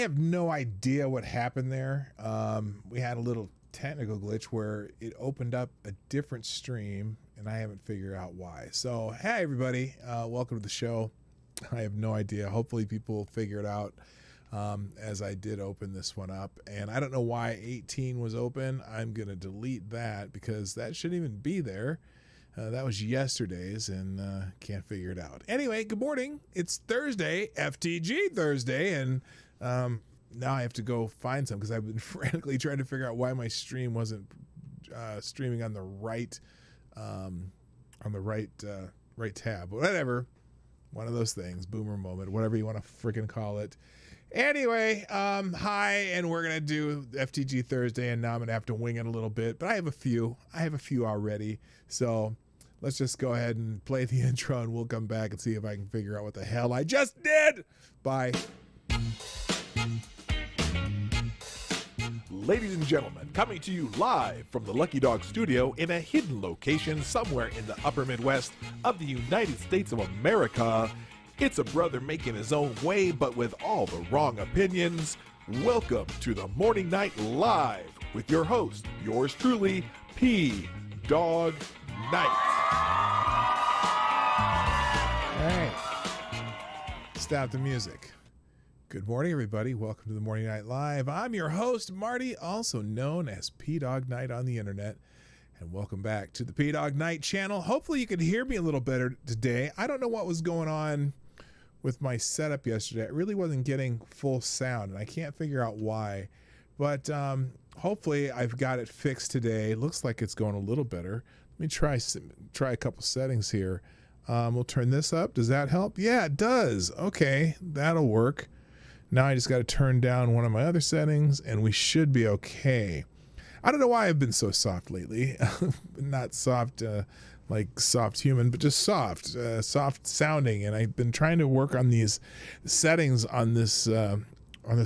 have no idea what happened there. We had a little technical glitch where it opened up a different stream, and I haven't figured out why. So, hey, everybody. Welcome to the show. I have no idea. Hopefully people will figure it out as I did open this one up. And I don't know why 18 was open. I'm going to delete that because that shouldn't even be there. That was yesterday's, and can't figure it out. Anyway, good morning. It's Thursday, FTG Thursday, and now I have to go find some because I've been frantically trying to figure out why my stream wasn't streaming on the right right tab. But whatever, one of those things, boomer moment, whatever you want to freaking call it. Anyway, hi, and we're gonna do FTG Thursday, and now I'm gonna have to wing it a little bit, but I have a few already, so let's just go ahead and play the intro, and we'll come back and see if I can figure out what the hell I just did. Bye. Ladies and gentlemen, coming to you live from the Lucky Dog studio in a hidden location somewhere in the upper Midwest of the United States of America. It's a brother making his own way, but with all the wrong opinions. Welcome to the Morning Night Live with your host, yours truly, PDawg Knight. All right. Stop the music. Good morning, everybody. Welcome to the Morning Night Live. I'm your host, Marty, also known as Dawg Knight on the internet. And welcome back to the Dawg Knight Channel. Hopefully you can hear me a little better today. I don't know what was going on with my setup yesterday. It really wasn't getting full sound, and I can't figure out why. But hopefully I've got it fixed today. It looks like it's going a little better. Let me try a couple settings here. We'll turn this up. Does that help? Yeah, it does. Okay, that'll work. Now I just got to turn down one of my other settings, and we should be okay. I don't know why I've been so soft lately. Not soft like soft human, but just soft sounding. And I've been trying to work on these settings on this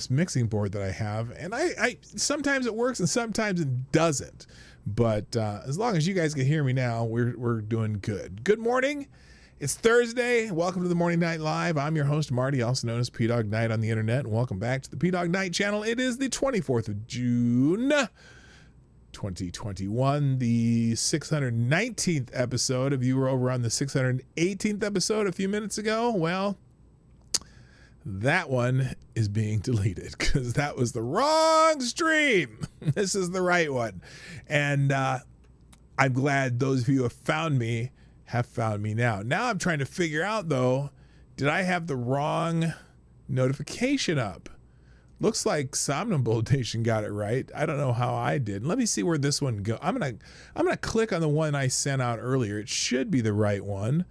mixing board that I have. And I sometimes it works and sometimes it doesn't. But as long as you guys can hear me now, we're doing good. Good morning. It's Thursday. Welcome to the Morning Night Live. I'm your host, Marty, also known as Dawg Knight on the internet. And welcome back to the Dawg Knight Channel. It is the 24th of June, 2021, the 619th episode. If you were over on the 618th episode a few minutes ago, well, that one is being deleted because that was the wrong stream. This is the right one. And I'm glad those of you who have found me now. Now I'm trying to figure out, though, did I have the wrong notification up? Looks like Somnambule Nation got it right. I don't know how I did. Let me see where this one goes. I'm gonna click on the one I sent out earlier. It should be the right one.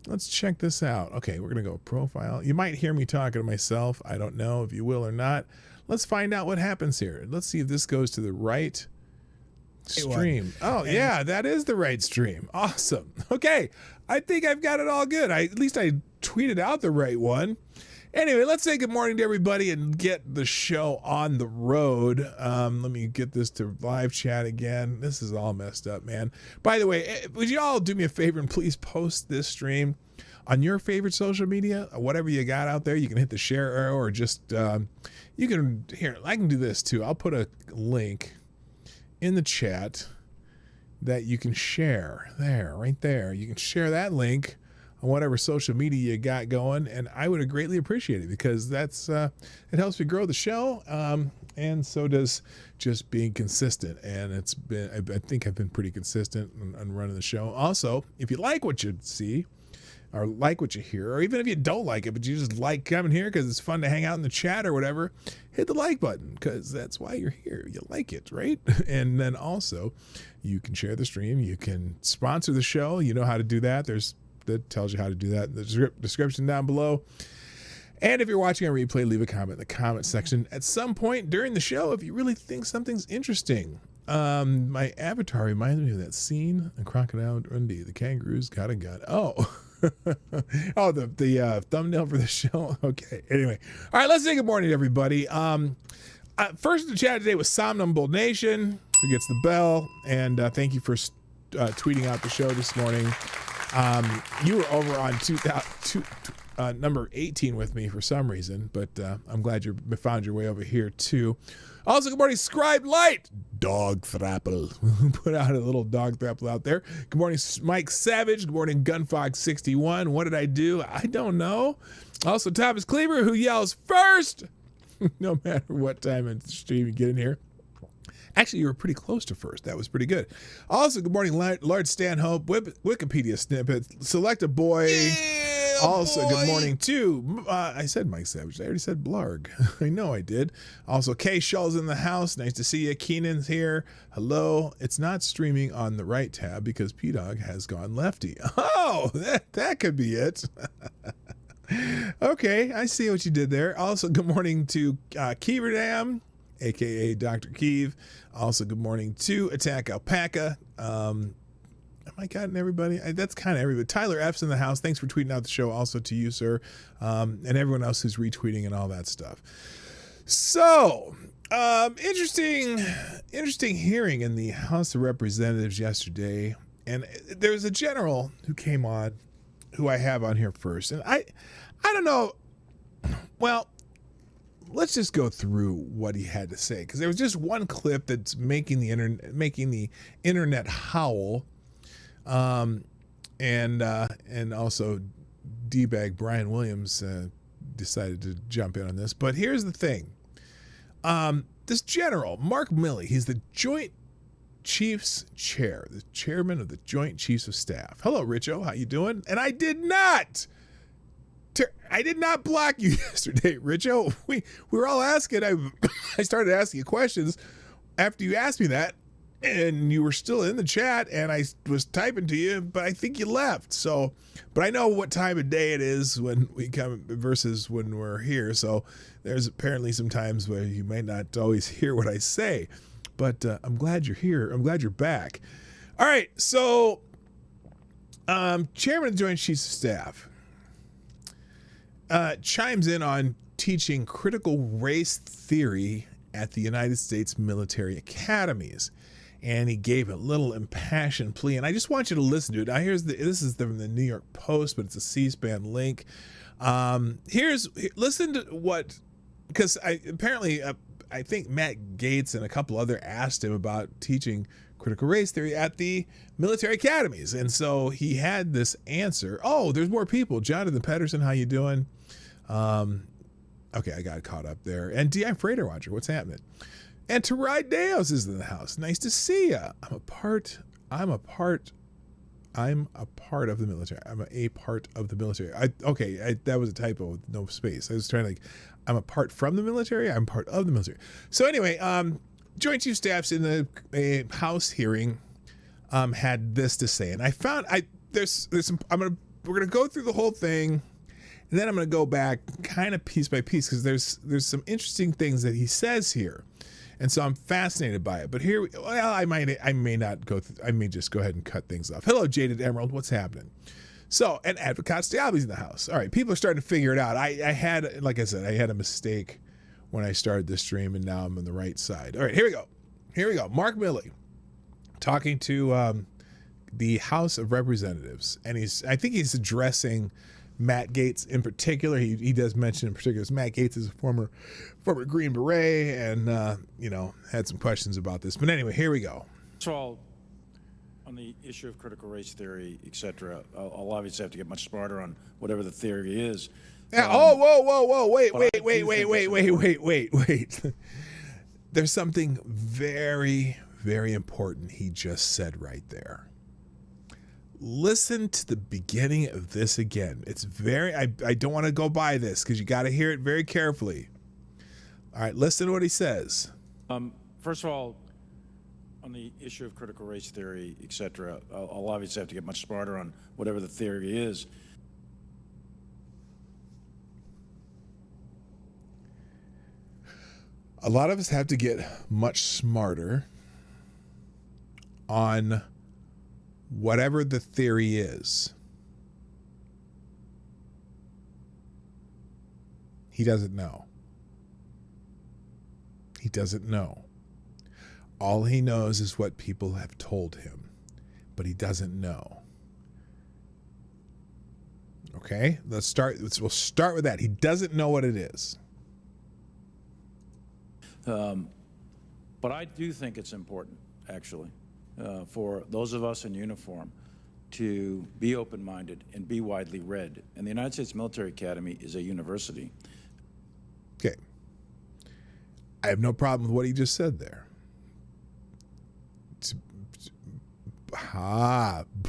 Let's check this out. Okay, we're gonna go profile. You might hear me talking to myself. I don't know if you will or not. Let's find out what happens here. Let's see if this goes to the right stream. Oh yeah, that is the right stream. Awesome. Okay, I think I've got it all good. At least I tweeted out the right one. Anyway, let's say good morning to everybody and get the show on the road. Let me get this to live chat again. This is all messed up, man. By the way, would you all do me a favor and please post this stream on your favorite social media, whatever you got out there. You can hit the share arrow or just, you can, here, I can do this too. I'll put a link in the chat that you can share there, right there. You can share that link on whatever social media you got going, and I would greatly appreciate it because that's it helps me grow the show, and so does just being consistent. And it's been, I think I've been pretty consistent on running the show. Also, if you like what you see or like what you hear, or even if you don't like it but you just like coming here because it's fun to hang out in the chat or whatever, hit the like button because that's why you're here. You like it, right? And then also you can share the stream, you can sponsor the show. You know how to do that. That tells you how to do that in the description down below. And if you're watching on replay, leave a comment in the comment section at some point during the show if you really think something's interesting. My avatar reminds me of that scene in Crocodile Dundee. The kangaroo's got a gun. Oh, oh, the thumbnail for the show. Okay. Anyway, all right. Let's say good morning to everybody. First in the chat today was Somnambule Nation, who gets the bell, and thank you for tweeting out the show this morning. You were over on number 18 with me for some reason, but I'm glad you found your way over here too. Also, good morning, Scribe Light, Dog Thrapple. Put out a little Dog Thrapple out there. Good morning, Mike Savage. Good morning, Gunfox61. What did I do? I don't know. Also, Thomas Cleaver, who yells first, no matter what time in the stream you get in here. Actually, you were pretty close to first. That was pretty good. Also, good morning, Lord Stanhope, Wikipedia snippet, Select a Boy. Yeah, also, boy. Good morning to, I said Mike Savage. I already said Blarg. I know I did. Also, Kay Shull's in the house. Nice to see you. Keenan's here. Hello. It's not streaming on the right tab because PDawg has gone lefty. Oh, that could be it. Okay, I see what you did there. Also, good morning to Keeverdam, a.k.a. Dr. Keeve. Also, good morning to Attack Alpaca. Am I gotten everybody? That's kind of everybody. Tyler F's in the house. Thanks for tweeting out the show. Also to you, sir, and everyone else who's retweeting and all that stuff. So, interesting hearing in the House of Representatives yesterday. And there was a general who came on, who I have on here first. And I don't know. Well, let's just go through what he had to say, because there was just one clip that's making the internet howl, and also D-bag Brian Williams decided to jump in on this. But here's the thing: this general Mark Milley, he's the Joint Chiefs Chair, the chairman of the Joint Chiefs of Staff. Hello, Richo, how you doing? And I did not block you yesterday, Richo. We were all asking. I started asking you questions after you asked me that, and you were still in the chat, and I was typing to you, but I think you left. So, but I know what time of day it is when we come versus when we're here. So there's apparently some times where you may not always hear what I say, but I'm glad you're here. I'm glad you're back. All right. So, Chairman of the Joint Chiefs of Staff chimes in on teaching critical race theory at the United States military academies. And he gave a little impassioned plea. And I just want you to listen to it. Now, this is from the New York Post, but it's a C-SPAN link. Listen to what, because I think Matt Gaetz and a couple other asked him about teaching critical race theory at the military academies. And so he had this answer. Oh, there's more people. Jonathan Pedersen, how you doing? Okay, I got caught up there. And D.I. Freighter Watcher, what's happening? And Tarai Deos is in the house. Nice to see you. I'm a part of the military. I'm a part of the military. That was a typo with no space. I was trying to, I'm apart from the military. I'm part of the military. So anyway, Joint Chief Staffs in the House hearing had this to say, and I found we're gonna go through the whole thing, and then I'm gonna go back kind of piece by piece, because there's some interesting things that he says here, and so I'm fascinated by it. But here, I may not go through. I may just go ahead and cut things off. Hello, Jaded Emerald. What's happening? So, and Advocate Stiabi's in the house. All right, people are starting to figure it out. I had, like I said, I had a mistake when I started this stream, and now I'm on the right side. All right, here we go. Mark Milley talking to the House of Representatives, and I think he's addressing Matt Gaetz in particular. He does mention in particular, Matt Gaetz is a former Green Beret, and had some questions about this. But anyway, here we go. First of all, on the issue of critical race theory, etc., I'll obviously have to get much smarter on whatever the theory is. Yeah, whoa, wait. There's something very, very important he just said right there. Listen to the beginning of this again. It's I don't want to go by this, because you got to hear it very carefully. All right, listen to what he says. First of all, on the issue of critical race theory, etc., I'll obviously have to get much smarter on whatever the theory is. A lot of us have to get much smarter on whatever the theory is. He doesn't know. He doesn't know. All he knows is what people have told him, but he doesn't know. Okay, we'll start with that. He doesn't know what it is. But I do think it's important, actually, for those of us in uniform to be open-minded and be widely read. And the United States Military Academy is a university. Okay. I have no problem with what he just said there.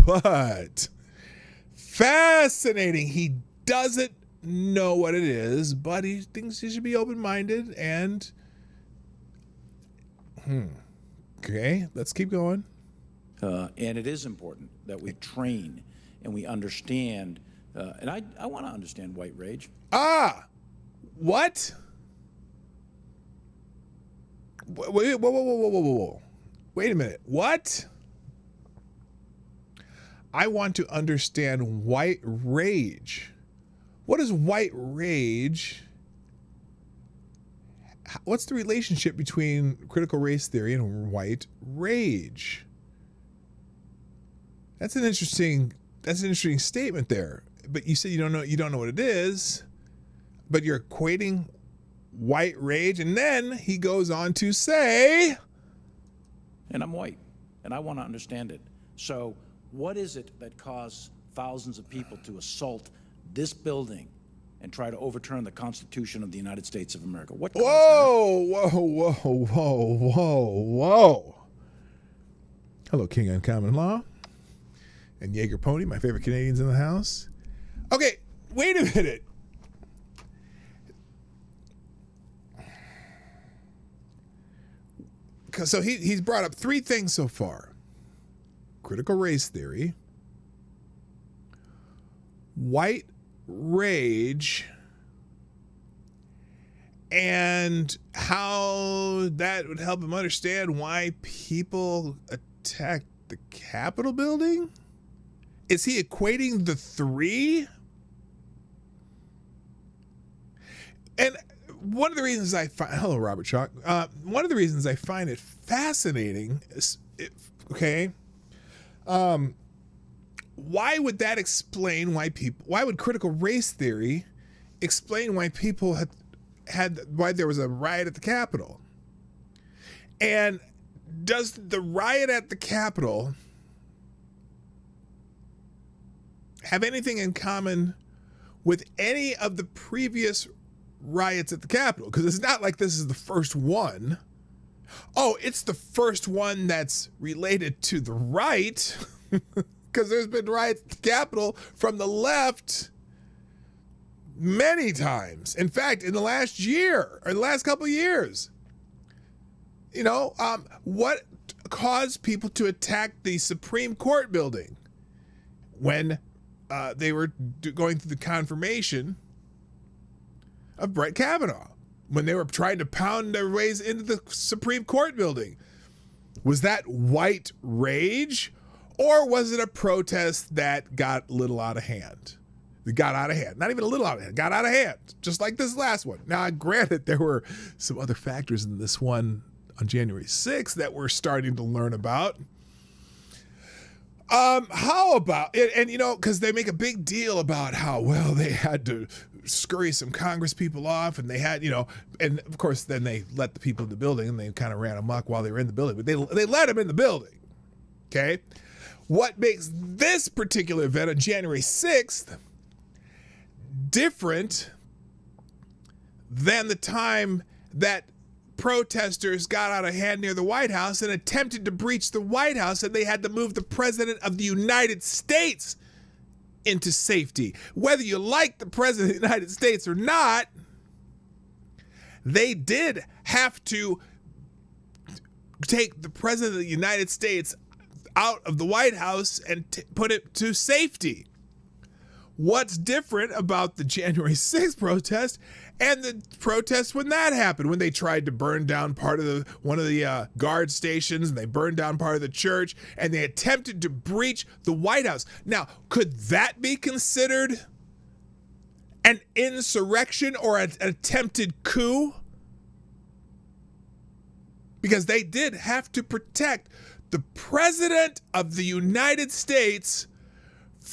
But fascinating. He doesn't know what it is, but he thinks he should be open-minded and okay, let's keep going. And it is important that we train and we understand, and I want to understand white rage. What? Whoa. Wait a minute. What? I want to understand white rage. What is white rage? What's the relationship between critical race theory and white rage? That's an interesting statement there. But you said you don't know what it is, but you're equating white rage, and then he goes on to say, and I'm white, and I want to understand it. So what is it that caused thousands of people to assault this building and try to overturn the Constitution of the United States of America? What caused Whoa. Hello, King Uncommon Law. And Jaeger Pony, my favorite Canadians in the house. Okay, wait a minute. So he's brought up three things so far. Critical race theory, white rage, and how that would help him understand why people attacked the Capitol building? Is he equating the three? And one of the reasons I find, hello, Robert Chalk. One of the reasons I find it fascinating is, why would that explain why would critical race theory explain why people why there was a riot at the Capitol? And does the riot at the Capitol have anything in common with any of the previous riots at the Capitol? Because it's not like this is the first one. Oh, it's the first one that's related to the right, because there's been riots at the Capitol from the left many times. In fact, in the last year, or the last couple of years, what caused people to attack the Supreme Court building when they were going through the confirmation of Brett Kavanaugh, when they were trying to pound their ways into the Supreme Court building? Was that white rage, or was it a protest that got a little out of hand? It got out of hand. Not even a little out of hand. Got out of hand, just like this last one. Now, granted, there were some other factors in this one on January 6th that we're starting to learn about. How about it? And, because they make a big deal about how, well, they had to scurry some Congress people off, and they had, and of course, then they let the people in the building, and they kind of ran amok while they were in the building, but they let them in the building. Okay. What makes this particular event on January 6th different than the time that protesters got out of hand near the White House and attempted to breach the White House, and they had to move the President of the United States into safety? Whether you like the President of the United States or not, they did have to take the President of the United States out of the White House and put it to safety. What's different about the January 6th protest and the protest when that happened, when they tried to burn down part of one of the guard stations, and they burned down part of the church, and they attempted to breach the White House? Now, could that be considered an insurrection or an attempted coup? Because they did have to protect the President of the United States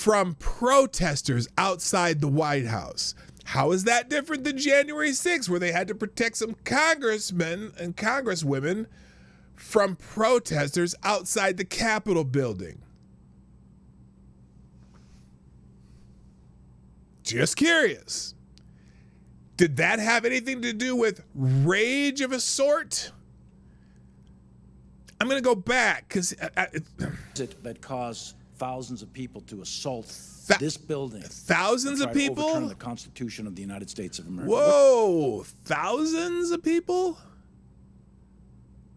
from protesters outside the White House. How is that different than January 6th, where they had to protect some congressmen and congresswomen from protesters outside the Capitol building? Just curious. Did that have anything to do with rage of a sort? I'm going to go back because that caused thousands of people to assault this building. Thousands of people? Overturn the Constitution of the United States of America. Whoa, thousands of people?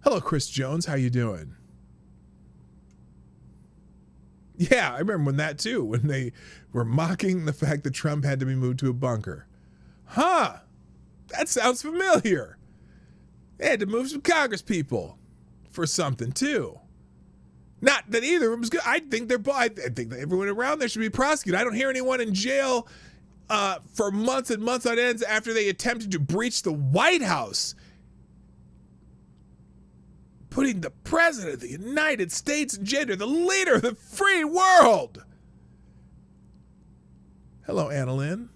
Hello, Chris Jones. How you doing? Yeah, I remember when that too, when they were mocking the fact that Trump had to be moved to a bunker. Huh, that sounds familiar. They had to move some Congress people for something too. Not that either of them was good. I think I think that everyone around there should be prosecuted. I don't hear anyone in jail for months and months on ends after they attempted to breach the White House, putting the president of the United States in jail, the leader of the free world. Hello, Annalyn.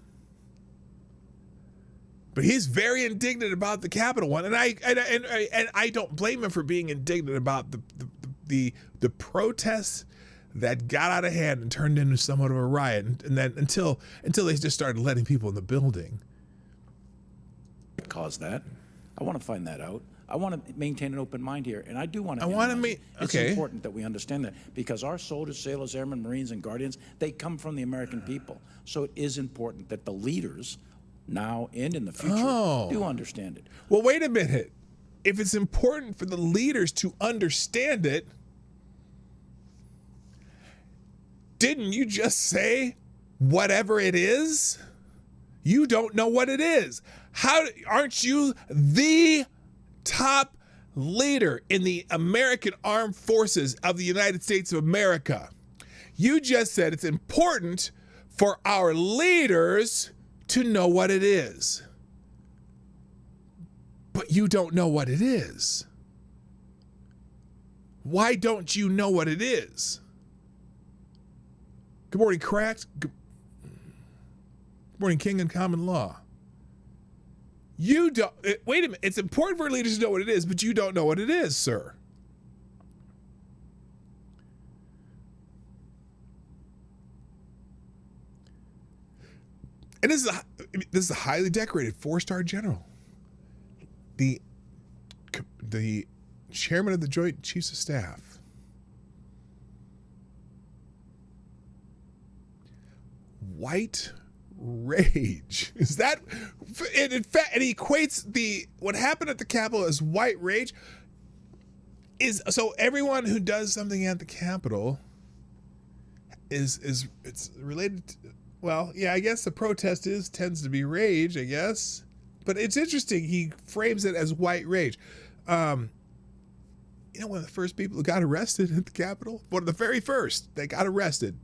But he's very indignant about the Capitol one, and I don't blame him for being indignant about the protests that got out of hand and turned into somewhat of a riot, and then until they just started letting people in the building. What caused that? I want to find that out. I want to maintain an open mind here, and I do want to. It's important that we understand that, because our soldiers, sailors, airmen, Marines, and Guardians, they come from the American people. So it is important that the leaders, now and in the future, do understand it. Well, wait a minute. If it's important for the leaders to understand it, didn't you just say whatever it is? You don't know what it is. Aren't you the top leader in the American Armed Forces of the United States of America? You just said it's important for our leaders to know what it is. But you don't know what it is. Why don't you know what it is? Good morning, Cracked. Good morning, King and Common Law. You don't, wait a minute. It's important for leaders to know what it is, but you don't know what it is, sir. And this is a highly decorated 4-star general. The chairman of the Joint Chiefs of Staff. White rage. Is that, in fact, and he equates what happened at the Capitol as white rage. So everyone who does something at the Capitol it's related to, well, yeah, I guess the protest tends to be rage, I guess. But it's interesting, he frames it as white rage. One of the first people who got arrested at the Capitol, one of the very first that got arrested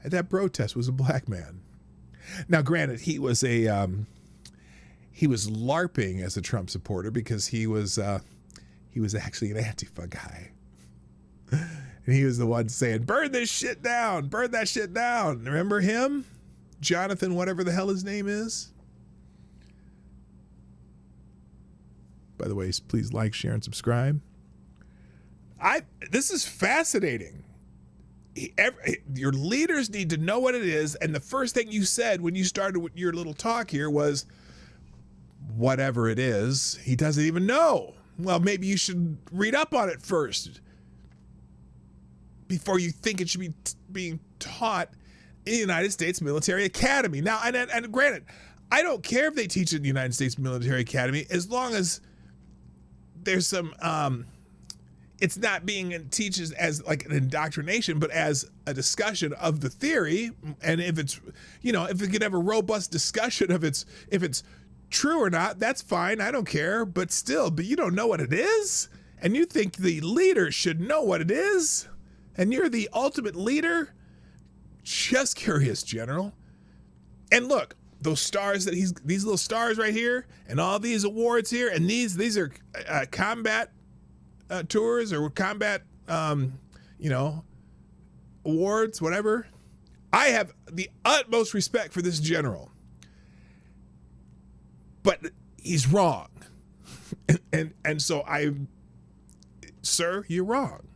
at that protest was a black man. Now, granted, he was LARPing as a Trump supporter because he was actually an Antifa guy. And he was the one saying, burn this shit down, burn that shit down. Remember him? Jonathan, whatever the hell his name is. By the way, please like, share, and subscribe. This is fascinating. Your leaders need to know what it is, and the first thing you said when you started with your little talk here was, whatever it is, he doesn't even know. Well, maybe you should read up on it first before you think it should be being taught in the United States Military Academy. Now, and granted, I don't care if they teach it in the United States Military Academy as long as there's some, it's not being teaches as like an indoctrination, but as a discussion of the theory. And if it's, if it could have a robust discussion of if it's true or not, that's fine. I don't care. But you don't know what it is. And you think the leader should know what it is. And you're the ultimate leader. Just curious, General. And look, those stars these little stars right here, and all these awards here, and these are combat tours or combat, awards, whatever. I have the utmost respect for this general, but he's wrong. And so sir, you're wrong.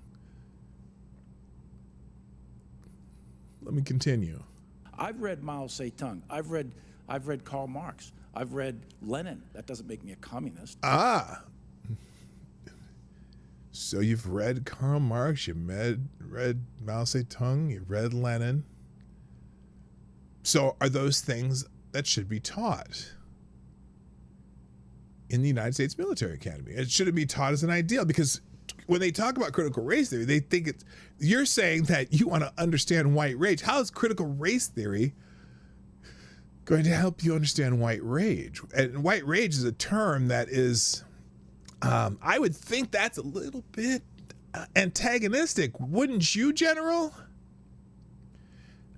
Let me continue. I've read Mao Zedong. I've read Karl Marx. I've read Lenin. That doesn't make me a communist. Ah. So you've read Karl Marx, you've read Mao Zedong, you've read Lenin. So are those things that should be taught in the United States Military Academy? It shouldn't be taught as an ideal, because when they talk about critical race theory, they think you're saying that you want to understand white rage. How is critical race theory going to help you understand white rage? And white rage is a term that is, I would think that's a little bit antagonistic, wouldn't you, General?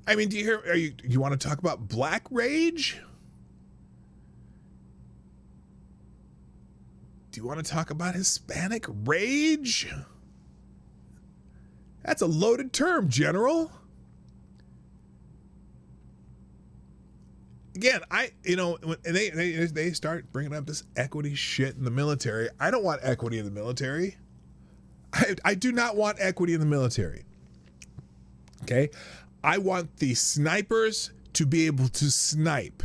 I mean, do you want to talk about black rage? Do you want to talk about Hispanic rage? That's a loaded term, General. Again, when they start bringing up this equity shit in the military, I don't want equity in the military. I do not want equity in the military. Okay? I want the snipers to be able to snipe.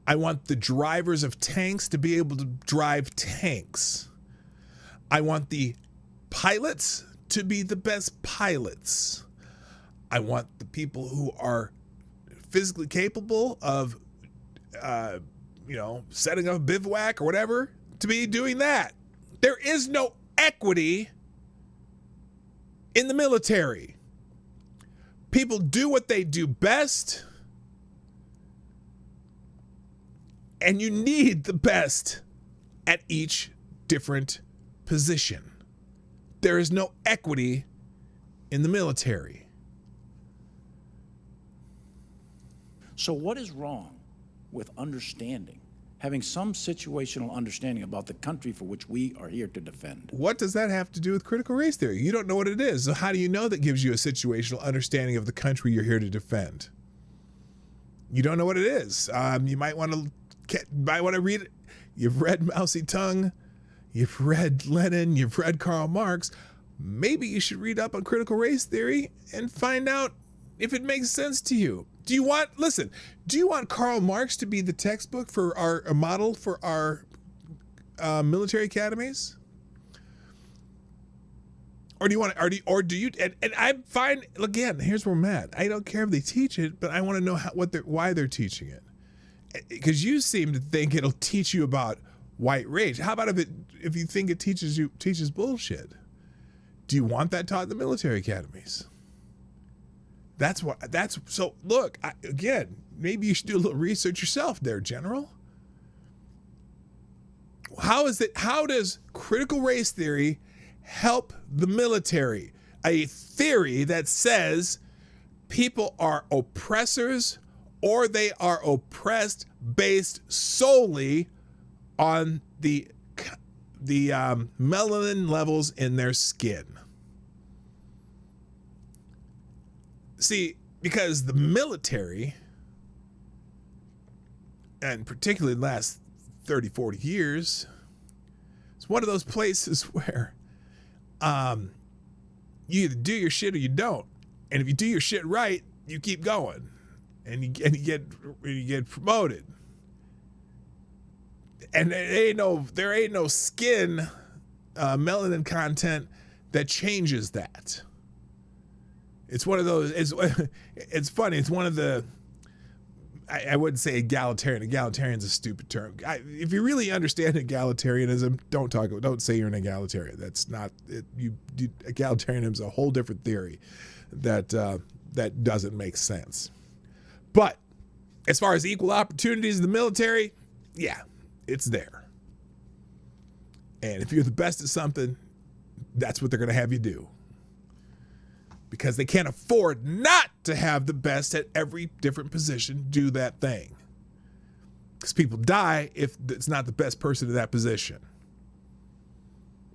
I want the drivers of tanks to be able to drive tanks. I want the pilots to be the best pilots. I want the people who are physically capable of, setting up a bivouac or whatever to be doing that. There is no equity in the military. People do what they do best, and you need the best at each different position. There is no equity in the military. So what is wrong with understanding, having some situational understanding about the country for which we are here to defend? What does that have to do with critical race theory? You don't know what it is. So how do you know that gives you a situational understanding of the country you're here to defend? You don't know what it is. You might want to read it. You've read Mao Zedong, you've read Lenin, you've read Karl Marx. Maybe you should read up on critical race theory and find out if it makes sense to you. Do you want Karl Marx to be the textbook for a model for our military academies? Or do you and I'm fine. Again, here's where I'm at. I don't care if they teach it, but I want to know why they're teaching it. Because you seem to think it'll teach you about white rage. How about if you think it teaches bullshit? Do you want that taught in the military academies? So look, again, maybe you should do a little research yourself there, General. How does critical race theory help the military? A theory that says people are oppressors or they are oppressed based solely on the melanin levels in their skin. See, because the military, and particularly the last 30, 40 years, it's one of those places where you either do your shit or you don't. And if you do your shit right, you keep going. And you get promoted. And there ain't no skin melanin content that changes that. It's one of those. It's funny. It's one of the. I wouldn't say egalitarian. Egalitarian's a stupid term. If you really understand egalitarianism, don't say you're an egalitarian. That's not it. Egalitarianism is a whole different theory that doesn't make sense. But as far as equal opportunities in the military, yeah, it's there. And if you're the best at something, that's what they're going to have you do. Because they can't afford not to have the best at every different position do that thing. Because people die if it's not the best person in that position.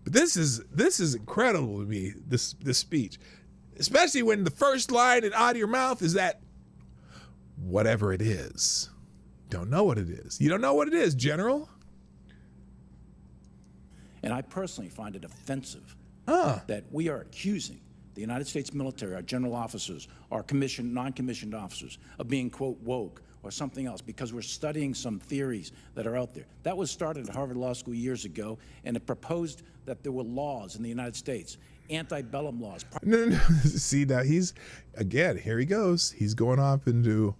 But this is incredible to me, this speech. Especially when the first line out of your mouth is that whatever it is. Don't know what it is. You don't know what it is, General? And I personally find it offensive that we are accusing the United States military, our general officers, our commissioned, non-commissioned officers, of being, quote, woke or something else because we're studying some theories that are out there. That was started at Harvard Law School years ago, and it proposed that there were laws in the United States, antebellum laws. No. See, now here he goes. He's going off into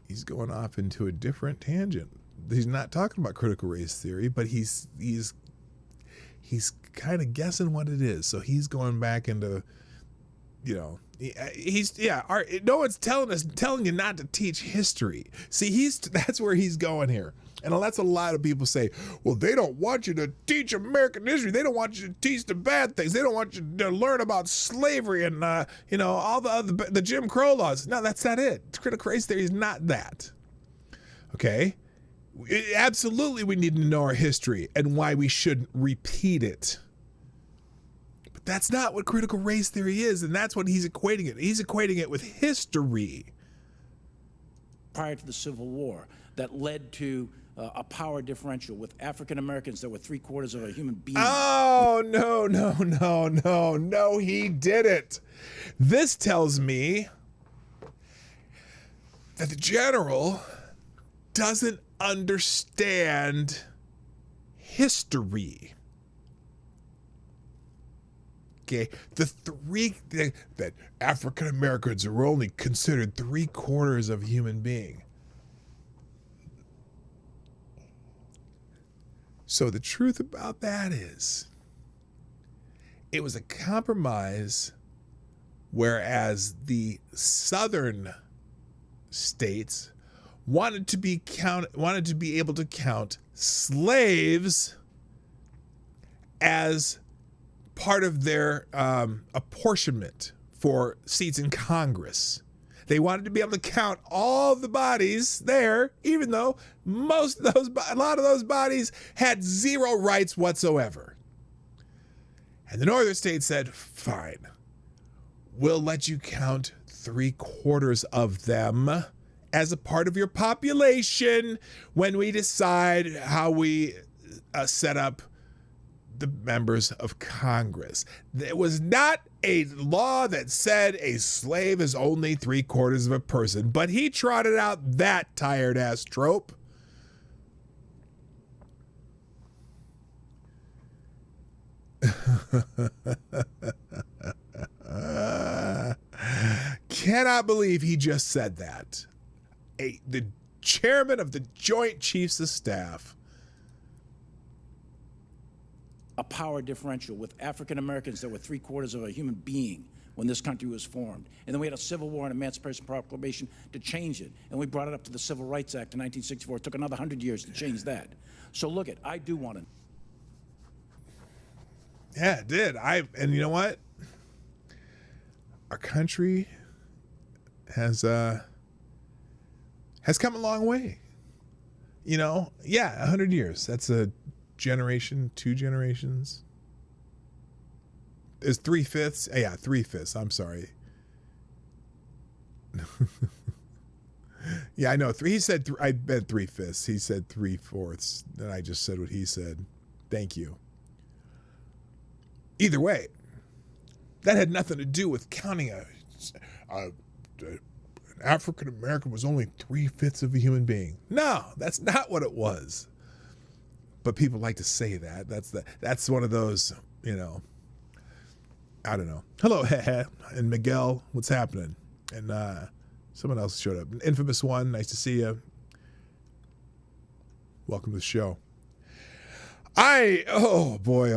a different tangent. He's not talking about critical race theory, but he's kind of guessing what it is. So he's going back into, no one's telling you not to teach history. See, that's where he's going here. And that's a lot of people say, well, they don't want you to teach American history. They don't want you to teach the bad things. They don't want you to learn about slavery and, all the Jim Crow laws. No, that's not it. Critical race theory is not that. Okay? Absolutely, we need to know our history and why we shouldn't repeat it. But that's not what critical race theory is, and that's what he's equating it. He's equating it with history. Prior to the Civil War, that led to a power differential with African Americans that were 3/4 of a human being. Oh, no, he didn't. This tells me that the general doesn't understand history. Okay, that African Americans are only considered 3/4 of a human being. So the truth about that is, it was a compromise, whereas the southern states wanted to be able to count slaves as part of their apportionment for seats in Congress. They wanted to be able to count all the bodies there, even though a lot of those bodies had zero rights whatsoever. And the northern states said, fine, we'll let you count 3/4 of them as a part of your population when we decide how we set up the members of Congress. There was not a law that said a slave is only 3/4 of a person, but he trotted out that tired ass trope. Cannot believe he just said that. The chairman of the Joint Chiefs of Staff. A power differential with African Americans that were 3/4 of a human being when this country was formed. And then we had a Civil War and Emancipation Proclamation to change it. And we brought it up to the Civil Rights Act in 1964. It took another 100 years to change that. So look, I do want to. Yeah, it did. And you know what? Our country has come a long way. 100 years. That's a generation, 2 generations. Is 3/5? Yeah, 3/5. I'm sorry. Yeah, I know. He said I bet 3/5. He said 3/4, and I just said what he said. Thank you. Either way, that had nothing to do with counting an African American was only 3/5 of a human being. No, that's not what it was. But people like to say that. That's one of those, I don't know. Hello, and Miguel, what's happening? And someone else showed up. Infamous One, nice to see you. Welcome to the show. Oh boy.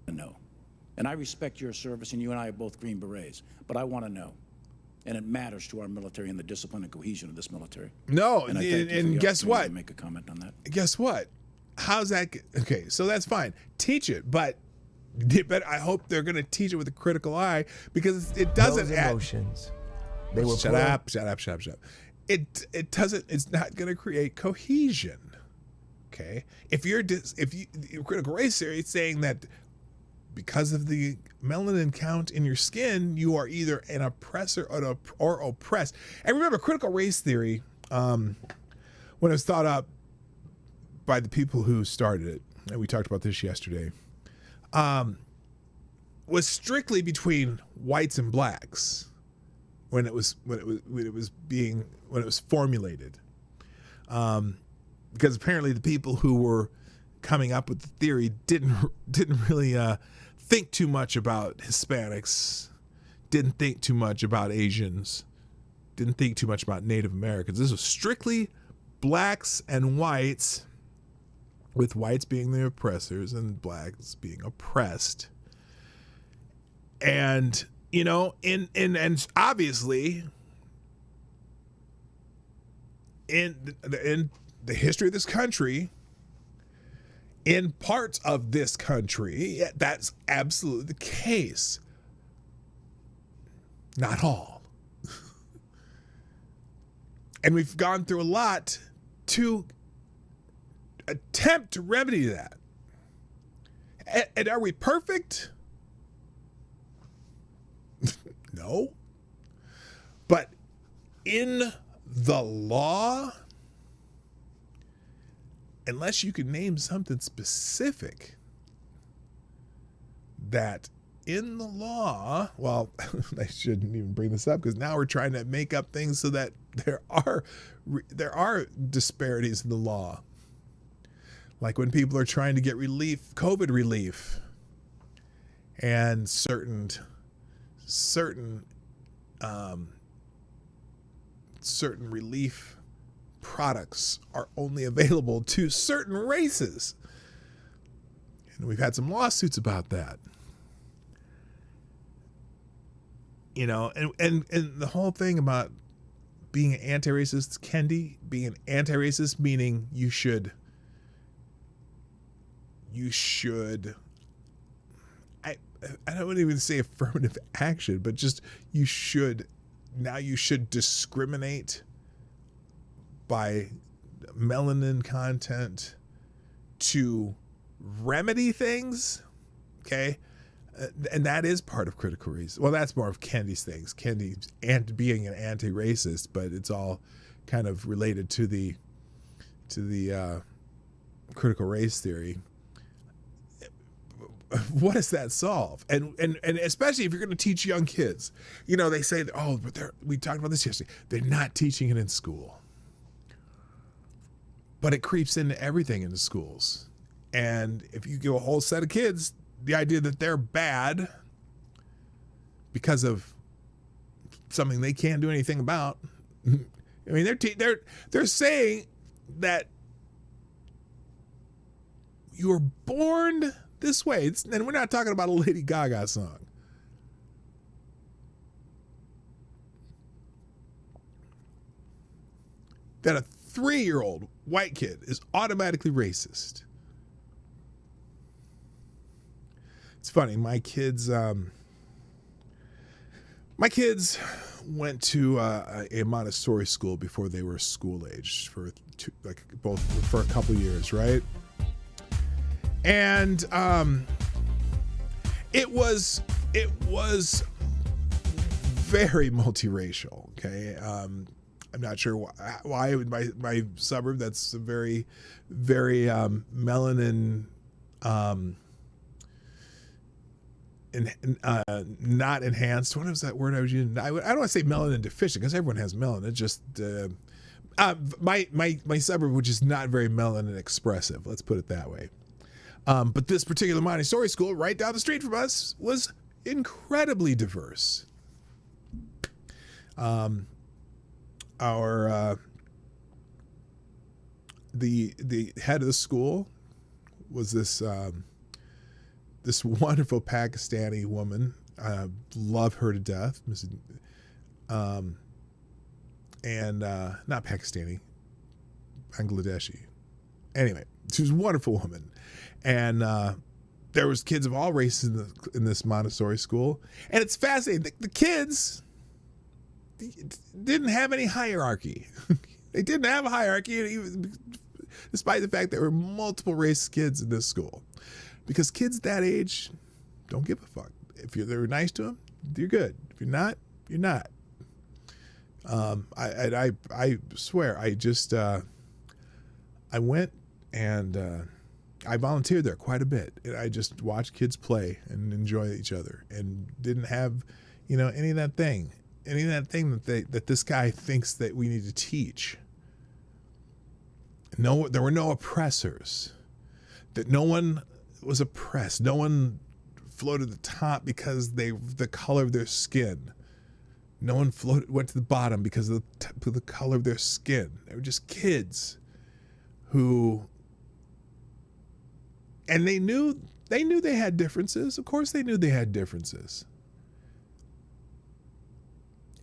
No. And I respect your service, and you and I are both Green Berets, but I want to know. And it matters to our military and the discipline and cohesion of this military. No, and guess what? Make a comment on that. Guess what? How's that? Okay, so that's fine. Teach it, but I hope they're going to teach it with a critical eye, because it doesn't. Those emotions. They were shut up. It doesn't. It's not going to create cohesion. Okay, if you critical race theory is saying that because of the melanin count in your skin, you are either an oppressor or oppressed. And remember, critical race theory, when it was thought up by the people who started it, and we talked about this yesterday, was strictly between whites and blacks when it was formulated. Because apparently the people who were coming up with the theory didn't really think too much about Hispanics, didn't think too much about Asians, didn't think too much about Native Americans. This was strictly blacks and whites, with whites being the oppressors and blacks being oppressed. And, you know, and obviously in the history of this country, in parts of this country, that's absolutely the case. Not all. And we've gone through a lot to attempt to remedy that. And are we perfect? No. But in the law, unless you can name something specific that in the law, well, I shouldn't even bring this up because now we're trying to make up things so that there are disparities in the law. Like when people are trying to get relief, COVID relief, and certain relief products are only available to certain races. And we've had some lawsuits about that. You know, and the whole thing about being an anti-racist, Kendi, being an anti-racist, meaning you should I don't even say affirmative action, but just you should discriminate by melanin content to remedy things. Okay. And that is part of critical race. Well, that's more of Kendi's things. Kendi's being an anti-racist, but it's all kind of related to the critical race theory. What does that solve? And especially if you're going to teach young kids, you know, they say, oh, but we talked about this yesterday. They're not teaching it in school, but it creeps into everything in the schools. And if you give a whole set of kids the idea that they're bad because of something they can't do anything about, I mean, they're saying that you were born this way. And we're not talking about a Lady Gaga song. That a 3-year-old white kid is automatically racist. It's funny. My kids went to a Montessori school before they were school age for a couple years, right? And it was very multiracial. Okay, I'm not sure why my suburb, that's a very, very melanin not enhanced. What was that word I was using? I don't want to say melanin deficient because everyone has melanin. It's just my suburb, which is not very melanin expressive. Let's put it that way. But this particular Montessori school right down the street from us was incredibly diverse. The head of the school was this wonderful Pakistani woman. Love her to death. Not Pakistani, Bangladeshi. Anyway, she was a wonderful woman. And there was kids of all races in this Montessori school. And it's fascinating. The kids didn't have any hierarchy. They didn't have a hierarchy, despite the fact there were multiple race kids in this school. Because kids that age don't give a fuck. If they're nice to them, you're good. If you're not, you're not. I swear, I went and I volunteered there quite a bit. And I just watched kids play and enjoy each other, and didn't have, any of that thing that this guy thinks that we need to teach. No, there were no oppressors. That no one was oppressed. No one floated to the top because the color of their skin. No one went to the bottom because of the color of their skin. They were just kids who, and they knew they had differences. Of course they knew they had differences.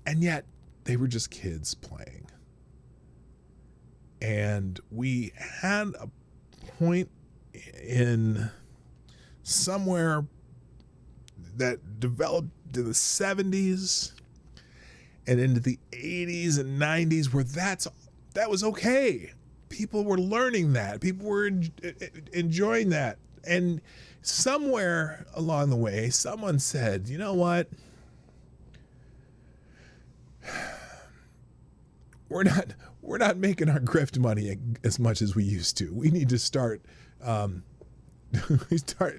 And yet they were just kids playing. And we had a point in somewhere that developed in the 70s and into the 80s and 90s where that was okay. People were learning that. People were enjoying that. And somewhere along the way, someone said, you know what? We're not making our grift money as much as we used to. We need to start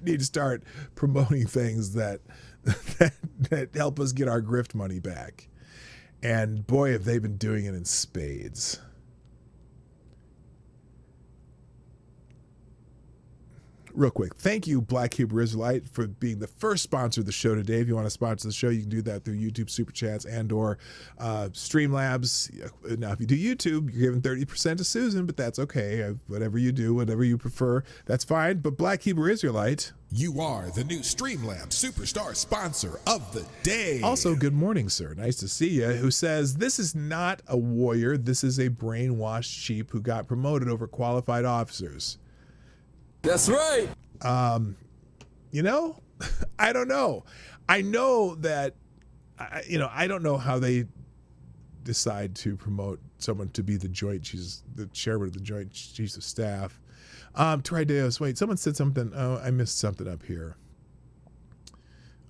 need to start promoting things that help us get our grift money back. And boy, have they been doing it in spades. Real quick, thank you, Black Hebrew Israelite, for being the first sponsor of the show today. If you want to sponsor the show, you can do that through YouTube Super Chats and or Streamlabs. Now, if you do YouTube, you're giving 30% to Susan, but that's okay. Whatever you do, whatever you prefer, that's fine. But Black Hebrew Israelite, you are the new Streamlabs Superstar sponsor of the day. Also, good morning, sir. Nice to see you. Who says, this is not a warrior. This is a brainwashed sheep who got promoted over qualified officers. That's right. I don't know. I know that, I don't know how they decide to promote someone to be the chairman of the Joint Chiefs of Staff. Trideos, wait, someone said something. Oh, I missed something up here.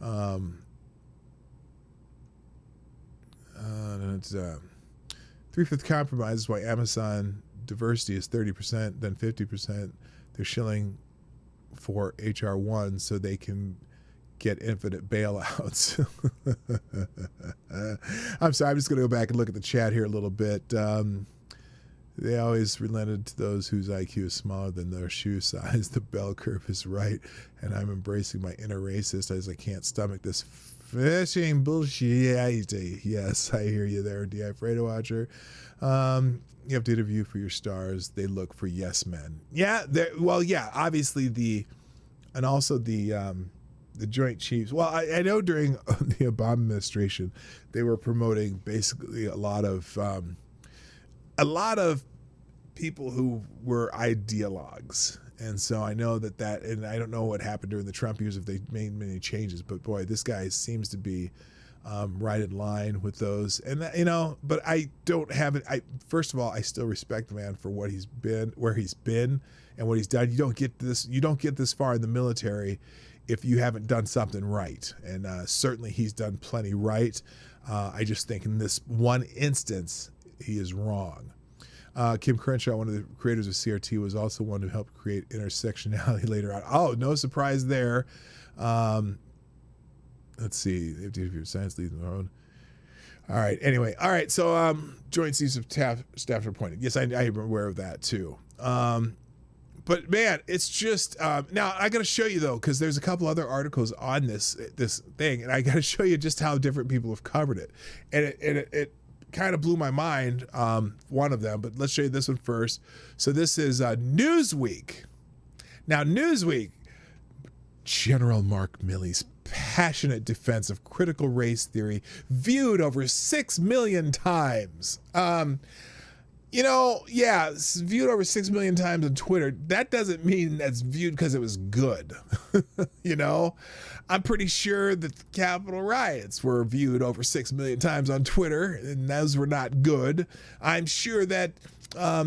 3/5 compromise is why Amazon diversity is 30%, then 50%. They're shilling for HR1 so they can get infinite bailouts. I'm sorry, I'm just going to go back and look at the chat here a little bit. They always relented to those whose IQ is smaller than their shoe size. The bell curve is right, and I'm embracing my inner racist as I can't stomach this fishing bullshit. Yes, I hear you there, D.I. Fredo Watcher. You have to interview for your stars. They look for yes men. Yeah, obviously the Joint Chiefs. Well, I know during the Obama administration, they were promoting basically a lot of people who were ideologues. And so I know that, and I don't know what happened during the Trump years if they made many changes, but boy, this guy seems to be right in line with those. And but I don't have it. First of all, I still respect the man for what he's been, where he's been, and what he's done. You don't get this far in the military if you haven't done something right. And certainly he's done plenty right. I just think in this one instance, he is wrong. Kim Crenshaw, one of the creators of CRT, was also one who helped create intersectionality later on. Oh, no surprise there. Let's see. They have to do science leads on their own. All right. Anyway. All right. So Joint Chiefs of Staff are appointed. Yes, I am aware of that too. But man, it's just now I got to show you though, because there's a couple other articles on this thing, and I got to show you just how different people have covered it, and it kind of blew my mind. One of them, but let's show you this one first. So this is Newsweek. Now Newsweek, General Mark Milley's passionate defense of critical race theory viewed over 6 million times. It's viewed over 6 million times on Twitter. That doesn't mean that's viewed because it was good. I'm pretty sure that the Capitol riots were viewed over 6 million times on Twitter, and those were not good. I'm sure that, I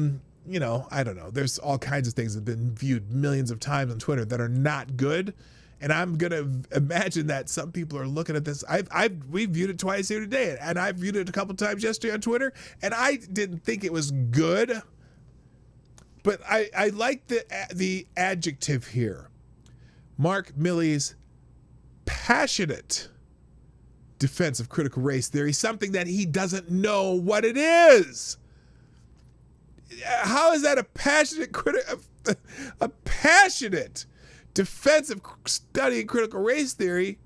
don't know. There's all kinds of things that have been viewed millions of times on Twitter that are not good. And I'm gonna imagine that some people are looking at this. We viewed it twice here today, and I viewed it a couple times yesterday on Twitter, and I didn't think it was good. But I like the adjective here. Mark Milley's passionate defense of critical race theory, something that he doesn't know what it is. How is that a passionate defense of studying critical race theory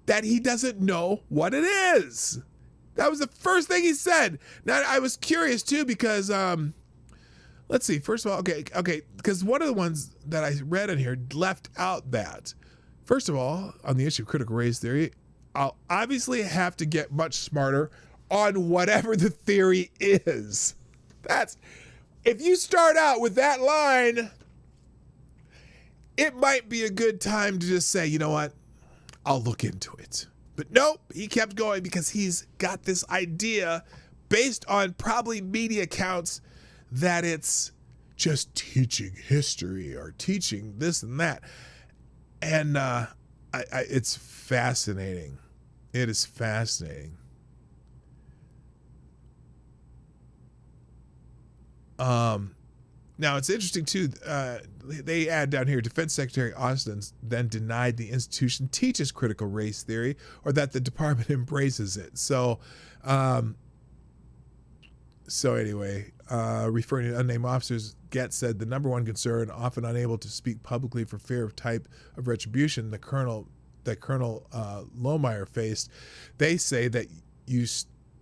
that he doesn't know what it is? That was the first thing he said. Now, I was curious too because, let's see, first of all, okay, because one of the ones that I read in here left out that. First of all, on the issue of critical race theory, I'll obviously have to get much smarter on whatever the theory is. If you start out with that line, it might be a good time to just say, you know what, I'll look into it. But nope, he kept going because he's got this idea based on probably media accounts that it's just teaching history or teaching this and that. And it's fascinating. It is fascinating. Now it's interesting too. They add down here, Defense Secretary Austin then denied the institution teaches critical race theory or that the department embraces it. So anyway, referring to unnamed officers, Getz said the number one concern, often unable to speak publicly for fear of type of retribution that Colonel Lohmeyer faced. They say that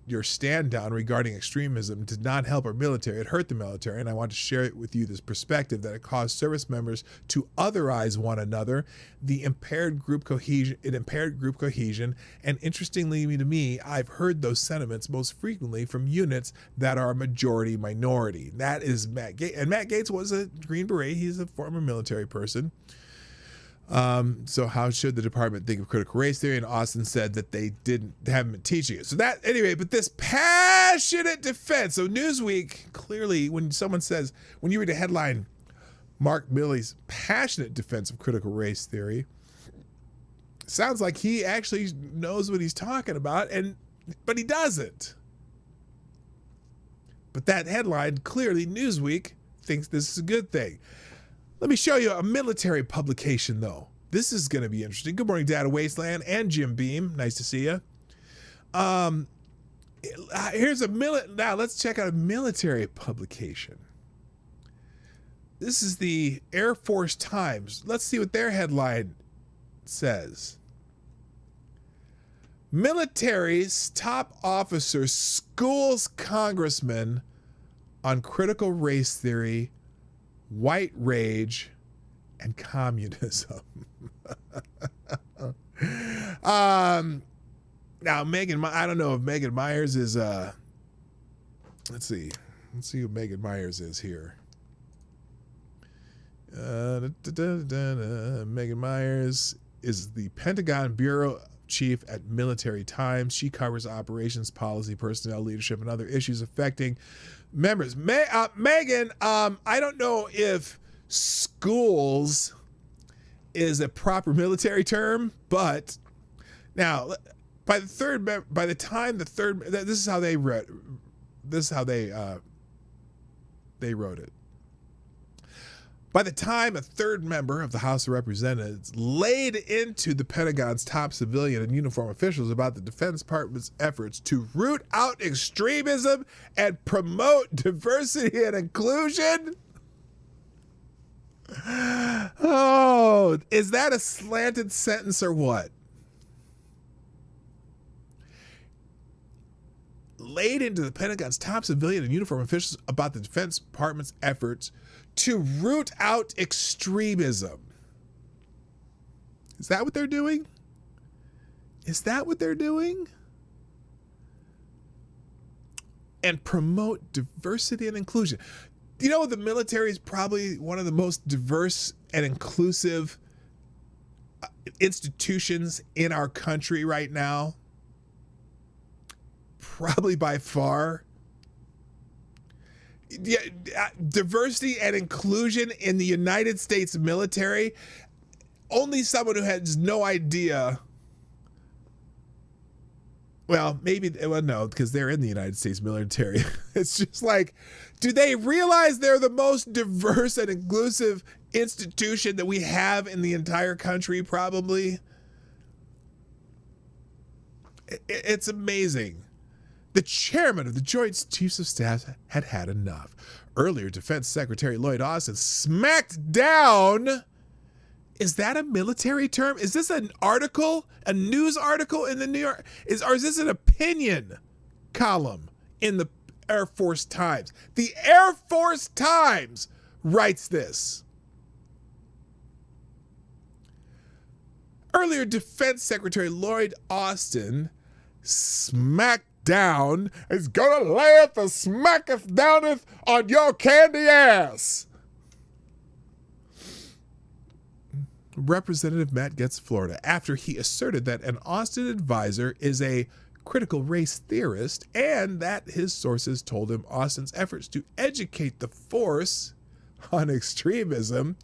your stand down regarding extremism did not help our military. It hurt the military, and I want to share it with you, this perspective that it caused service members to otherize one another. It impaired group cohesion, and interestingly to me, I've heard those sentiments most frequently from units that are majority minority. That is Matt Gaetz, and Matt Gaetz was a Green Beret. He's a former military person. So how should the department think of critical race theory? And Austin said that they haven't been teaching it. So that, anyway, but this passionate defense. So Newsweek, clearly when you read a headline, Mark Milley's passionate defense of critical race theory, sounds like he actually knows what he's talking about, but he doesn't. But that headline, clearly Newsweek thinks this is a good thing. Let me show you a military publication, though. This is going to be interesting. Good morning, Data Wasteland and Jim Beam. Nice to see you. Now let's check out a military publication. This is the Air Force Times. Let's see what their headline says. Military's top officer schools congressman on critical race theory, white rage, and communism. Now I don't know if Megan Myers is let's see who Megan Myers is here. Megan Myers is the Pentagon Bureau Chief at Military Times. She covers operations, policy, personnel, leadership, and other issues affecting members. Megan, I don't know if schools is a proper military term, but now this is how they wrote it. By the time a third member of the House of Representatives laid into the Pentagon's top civilian and uniform officials about the Defense Department's efforts to root out extremism and promote diversity and inclusion. Oh, is that a slanted sentence or what? Laid into the Pentagon's top civilian and uniform officials about the Defense Department's efforts to root out extremism. Is that what they're doing? And promote diversity and inclusion. You know, the military is probably one of the most diverse and inclusive institutions in our country right now. Probably by far. Yeah, diversity and inclusion in the United States military. only someone who has no idea. Well, maybe, well, no, because they're in the United States military. It's just like, do they realize they're the most diverse and inclusive institution that we have in the entire country? Probably. It's amazing. The chairman of the Joint Chiefs of Staff had had enough. Earlier, Defense Secretary Lloyd Austin smacked down. Is that a military term? Is this an article, a news article in the New York? Or is this an opinion column in the Air Force Times? The Air Force Times writes this. Earlier, Defense Secretary Lloyd Austin smacked down. Is gonna layeth the smacketh downeth on your candy ass. Representative Matt gets Florida after he asserted that an Austin advisor is a critical race theorist and that his sources told him Austin's efforts to educate the force on extremism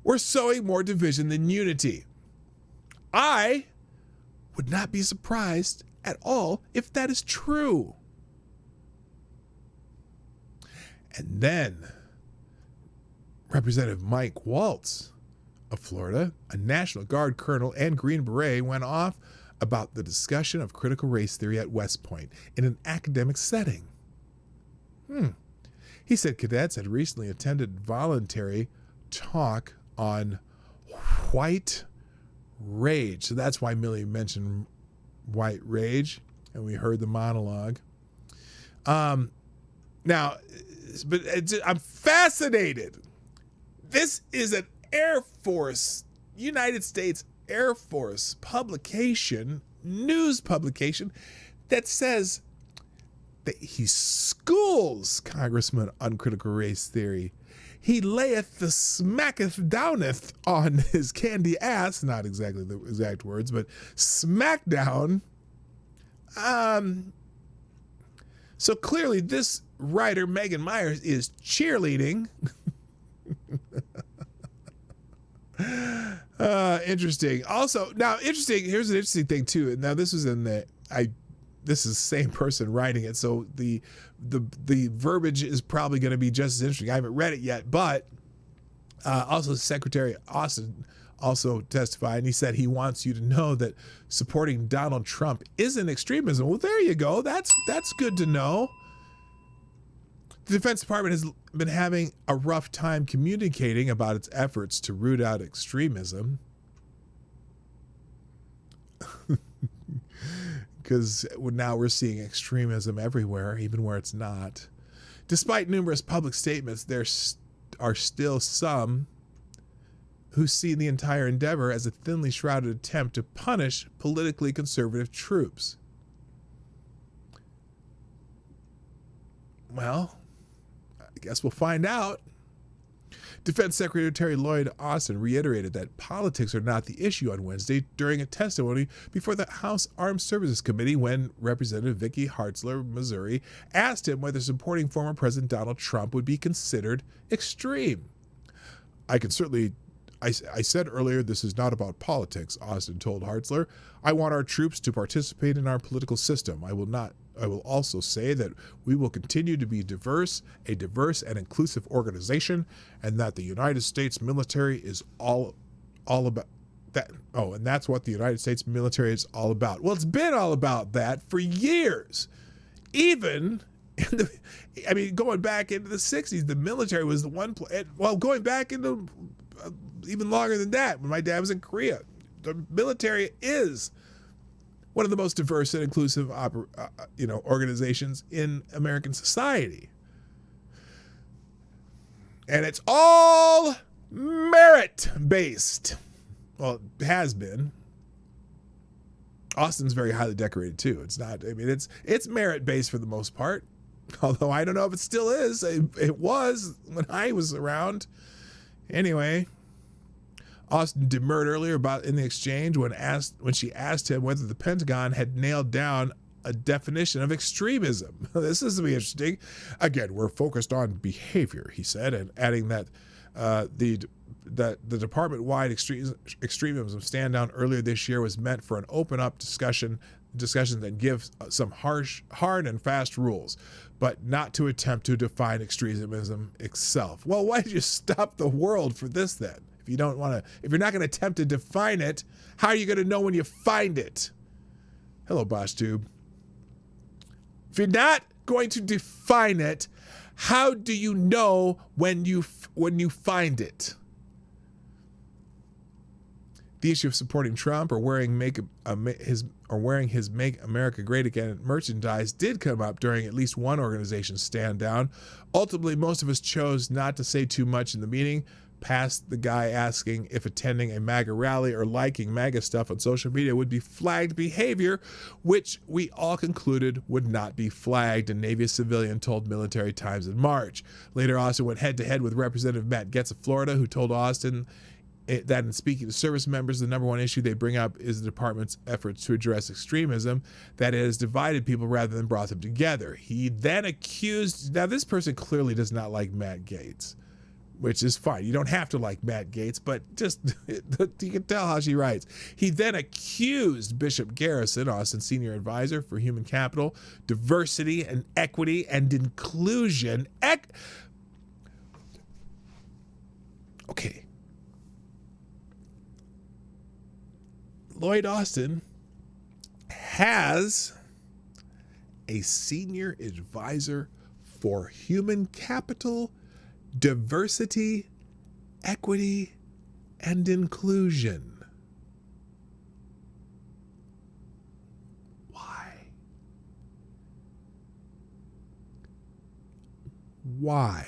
were sowing more division than unity. I would not be surprised at all if that is true. And then Representative Mike Waltz of Florida, a National Guard colonel and Green Beret, went off about the discussion of critical race theory at West Point in an academic setting. He said cadets had recently attended voluntary talk on white rage. So that's why Milley mentioned white rage, and we heard the monologue. I'm fascinated. This is an Air Force, United States Air Force publication, news publication, that says that he schools congressman on critical race theory. He layeth the smacketh downeth on his candy ass, not exactly the exact words, but smackdown. So clearly this writer, Megan Myers, is cheerleading. Interesting. Also, now interesting. Here's an interesting thing too. Now this was in the this is the same person writing it, so the verbiage is probably going to be just as interesting. I haven't read it yet, but also Secretary Austin also testified, and he said he wants you to know that supporting Donald Trump isn't extremism. Well, there you go. That's good to know. The Defense Department has been having a rough time communicating about its efforts to root out extremism. Because now we're seeing extremism everywhere, even where it's not. Despite numerous public statements, there are still some who see the entire endeavor as a thinly shrouded attempt to punish politically conservative troops. Well, I guess we'll find out. Defense Secretary Lloyd Austin reiterated that politics are not the issue on Wednesday during a testimony before the House Armed Services Committee when Representative Vicky Hartzler, Missouri, asked him whether supporting former President Donald Trump would be considered extreme. I said earlier this is not about politics, Austin told Hartzler. I want our troops to participate in our political system. I will also say that we will continue to be a diverse and inclusive organization, and that the United States military is all about that. Oh, and that's what the United States military is all about. Well, it's been all about that for years. Even going back into the 60s, the military was the one going back into even longer than that, when my dad was in Korea. The military is one of the most diverse and inclusive organizations in American society. And it's all merit-based. Well, it has been. Austin's very highly decorated too. It's not, it's merit-based for the most part. Although I don't know if it still is. It was when I was around. Anyway, Austin demurred earlier in the exchange when she asked him whether the Pentagon had nailed down a definition of extremism. This is going to be interesting. Again, we're focused on behavior, he said, and adding that the that the department-wide extremism stand down earlier this year was meant for an open-up discussions that give some hard and fast rules, but not to attempt to define extremism itself. Well, why did you stop the world for this then? If you're not going to attempt to define it, how are you going to know when you find it? Hello, BossTube. If you're not going to define it, how do you know when you find it? The issue of supporting Trump or wearing his "Make America Great Again" merchandise did come up during at least one organization's stand down. Ultimately, most of us chose not to say too much in the meeting, past the guy asking if attending a MAGA rally or liking MAGA stuff on social media would be flagged behavior, which we all concluded would not be flagged, a Navy civilian told Military Times in March. Later, Austin went head-to-head with Representative Matt Gaetz of Florida, who told Austin that in speaking to service members, the number one issue they bring up is the department's efforts to address extremism, that it has divided people rather than brought them together. He then accused, now this person clearly does not like Matt Gaetz, which is fine. You don't have to like Matt Gaetz, but just you can tell how she writes. He then accused Bishop Garrison, Austin's senior advisor for human capital, diversity and equity and inclusion. Okay. Lloyd Austin has a senior advisor for human capital, diversity, equity, and inclusion. Why? Why?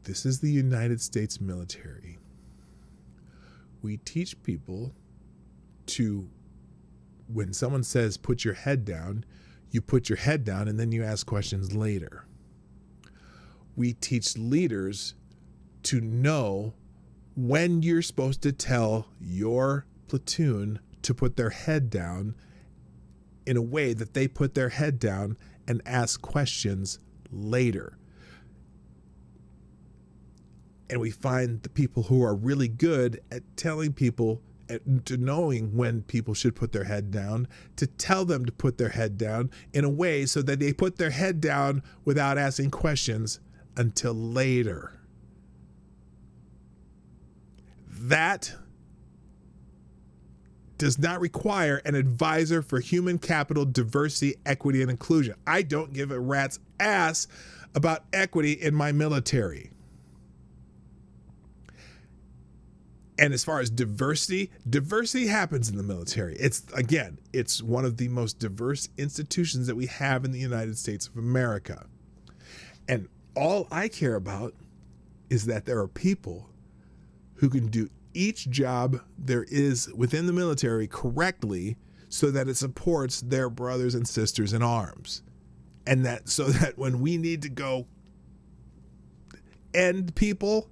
This is the United States military. We teach people to, when someone says put your head down, you put your head down and then you ask questions later. We teach leaders to know when you're supposed to tell your platoon to put their head down in a way that they put their head down and ask questions later. And we find the people who are really good at telling people, to knowing when people should put their head down, to tell them to put their head down in a way so that they put their head down without asking questions until later. That does not require an advisor for human capital, diversity, equity, and inclusion. I don't give a rat's ass about equity in my military. And as far as diversity happens in the military. It's one of the most diverse institutions that we have in the United States of America. And all I care about is that there are people who can do each job there is within the military correctly so that it supports their brothers and sisters in arms. And that so that when we need to go end people,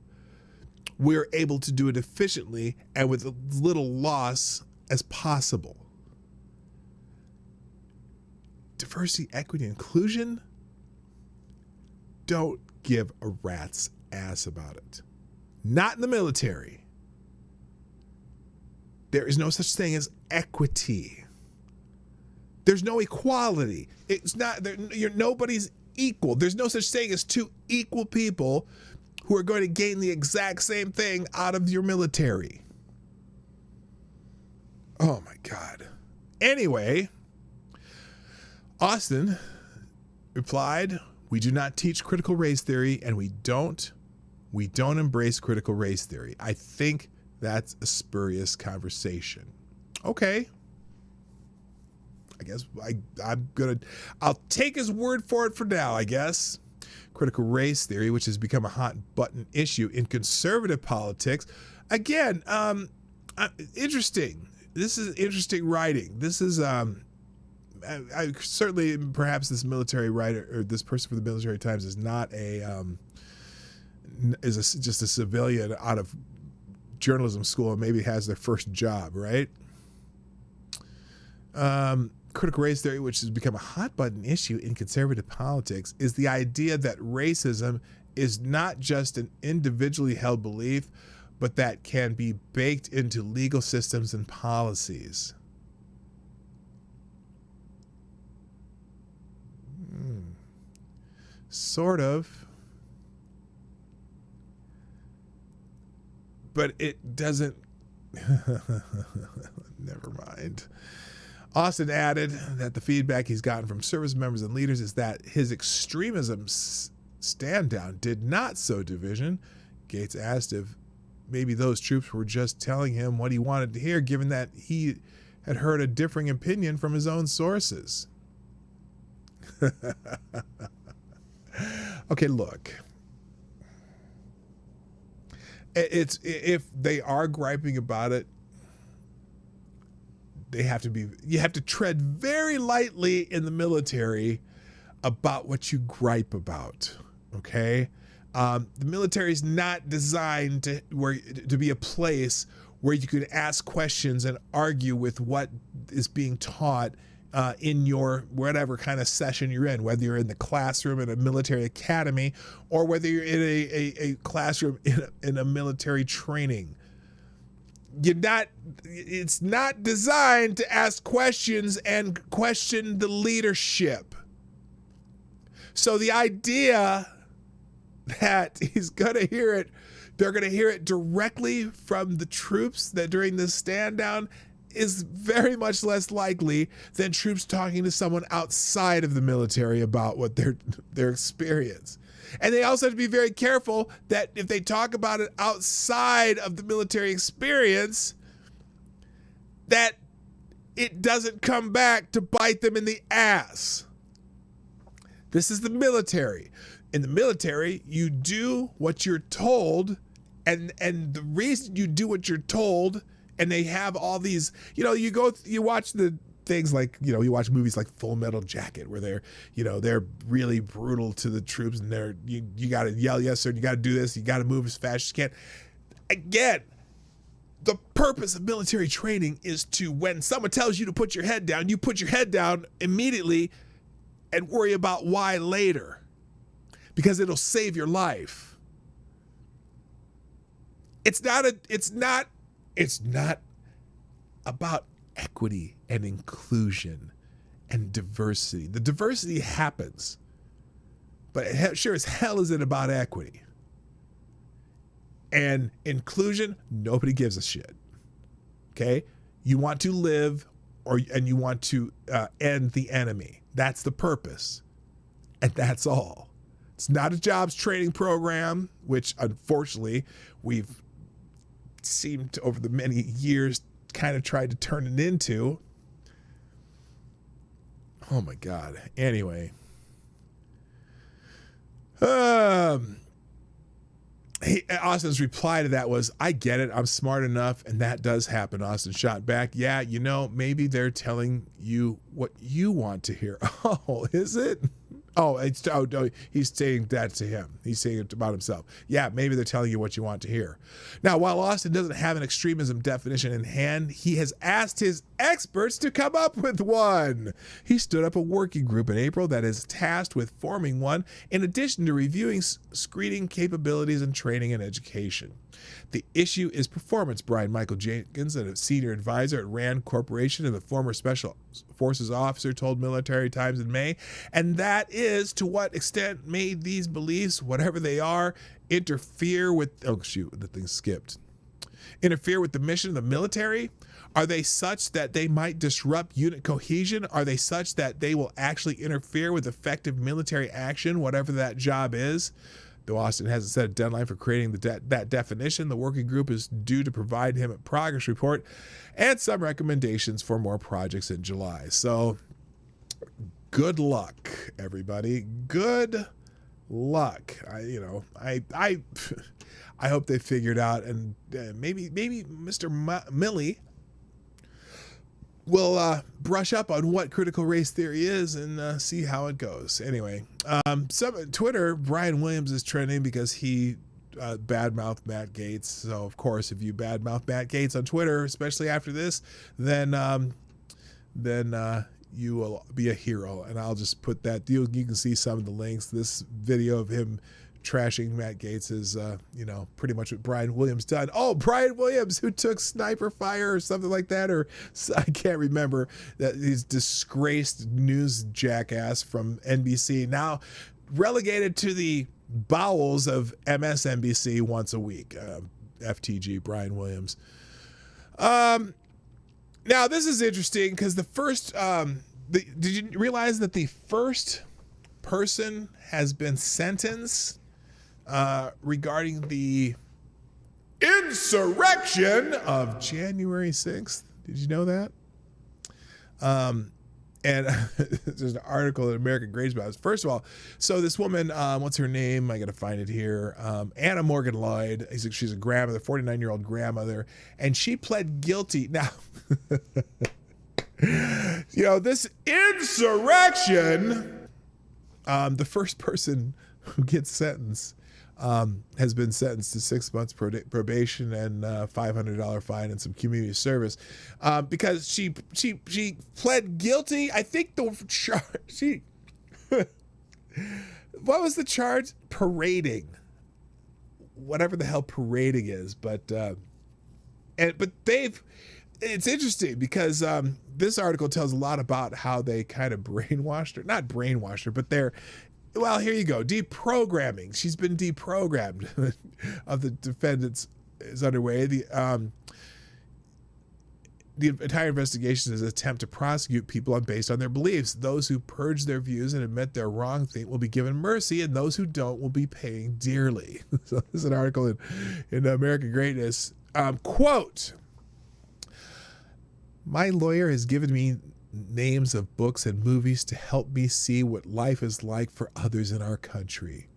we're able to do it efficiently and with as little loss as possible. Diversity, equity, inclusion? Don't give a rat's ass about it. Not in the military. There is no such thing as equity. There's no equality. It's not, nobody's equal. There's no such thing as two equal people who are going to gain the exact same thing out of your military. Oh my God. Anyway, Austin replied, "We do not teach critical race theory and we don't embrace critical race theory. I think that's a spurious conversation." Okay. I guess I'll take his word for it for now, I guess. Critical race theory, which has become a hot button issue in conservative politics. Again, interesting. This is interesting writing. This is, I certainly, perhaps this military writer or this person for the Military Times is not just a civilian out of journalism school and maybe has their first job, right? Critical race theory, which has become a hot button issue in conservative politics, is the idea that racism is not just an individually held belief, but that can be baked into legal systems and policies. Sort of. But it doesn't. Never mind. Austin added that the feedback he's gotten from service members and leaders is that his extremism stand down did not sow division. Gates asked if maybe those troops were just telling him what he wanted to hear, given that he had heard a differing opinion from his own sources. Okay, look. It's if they are griping about it, you have to tread very lightly in the military about what you gripe about. Okay, the military is not designed to be a place where you can ask questions and argue with what is being taught in your whatever kind of session you're in, whether you're in the classroom in a military academy or whether you're in a classroom in a military training. It's not designed to ask questions and question the leadership. So the idea that he's going to hear it, they're going to hear it directly from the troops that during this stand down is very much less likely than troops talking to someone outside of the military about what their experience. And they also have to be very careful that if they talk about it outside of the military experience, that it doesn't come back to bite them in the ass. This is the military. In the military, you do what you're told, and the reason you do what you're told, and they have all these, you watch the things like, you watch movies like Full Metal Jacket where they're really brutal to the troops and you got to yell yes sir, you got to do this, you got to move as fast as you can. Again, the purpose of military training is to, when someone tells you to put your head down, you put your head down immediately and worry about why later, because it'll save your life. It's not about equity and inclusion and diversity. The diversity happens, but it sure as hell isn't about equity. And inclusion, nobody gives a shit. Okay? You want to live and you want to end the enemy. That's the purpose. And that's all. It's not a jobs training program, which unfortunately we've seemed to, over the many years, kind of tried to turn it into. Oh my God. Anyway. Austin's reply to that was, I get it. I'm smart enough. And that does happen. Austin shot back. Yeah, maybe they're telling you what you want to hear. Oh, is it? Oh, he's saying that to him. He's saying it about himself. Yeah, maybe they're telling you what you want to hear. Now, while Austin doesn't have an extremism definition in hand, he has asked his experts to come up with one. He stood up a working group in April that is tasked with forming one, in addition to reviewing screening capabilities and training and education. The issue is performance. Brian Michael Jenkins, a senior advisor at RAND Corporation and the former Special Forces officer, told Military Times in May, and that is, to what extent may these beliefs, whatever they are, interfere with, interfere with the mission of the military? Are they such that they might disrupt unit cohesion? Are they such that they will actually interfere with effective military action, whatever that job is? Though Austin hasn't set a deadline for creating that definition, the working group is due to provide him a progress report and some recommendations for more projects in July. So good luck, everybody. Good luck. I hope they figured out, and maybe Mr. Milley will brush up on what critical race theory is and see how it goes. Anyway, Twitter, Brian Williams is trending because he badmouthed Matt Gaetz. So, of course, if you badmouth Matt Gaetz on Twitter, especially after this, then you will be a hero. And I'll just put that. You can see some of the links. This video of him trashing Matt Gaetz is, pretty much what Brian Williams done. Oh, Brian Williams, who took sniper fire or something like that, or I can't remember, that he's disgraced news jackass from NBC, now relegated to the bowels of MSNBC once a week. FTG, Brian Williams. Now, this is interesting because the first, did you realize that the first person has been sentenced regarding the insurrection of January 6th? Did you know that? And there's an article in American Greatness about this. First of all, so this woman, what's her name? I got to find it here. Anna Morgan Lloyd. She's a grandmother, 49-year-old grandmother, and she pled guilty. Now, this insurrection, the first person who gets sentenced has been sentenced to 6 months probation and $500 fine and some community service because she pled guilty. I think the charge what was the charge? Parading, whatever the hell parading is. But it's interesting because this article tells a lot about how they kind of brainwashed her, not brainwashed her, but well, here you go. Deprogramming. She's been deprogrammed of the defendants is underway. The entire investigation is an attempt to prosecute people based on their beliefs. Those who purge their views and admit their wrong thing will be given mercy, and those who don't will be paying dearly. So this is an article in American Greatness. Quote, my lawyer has given me names of books and movies to help me see what life is like for others in our country.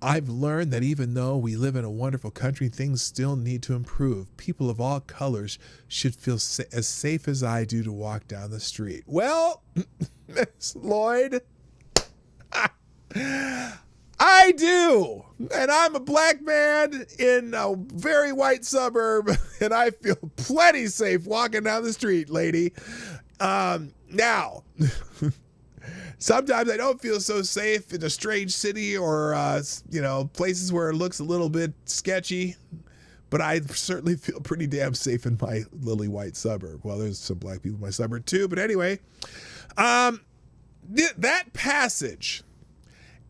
I've learned that even though we live in a wonderful country, things still need to improve. People of all colors should feel as safe as I do to walk down the street. Well, Miss Lloyd, I do. And I'm a black man in a very white suburb, and I feel plenty safe walking down the street, lady. Now, sometimes I don't feel so safe in a strange city or, places where it looks a little bit sketchy, but I certainly feel pretty damn safe in my lily white suburb. Well, there's some black people in my suburb too, but anyway, that passage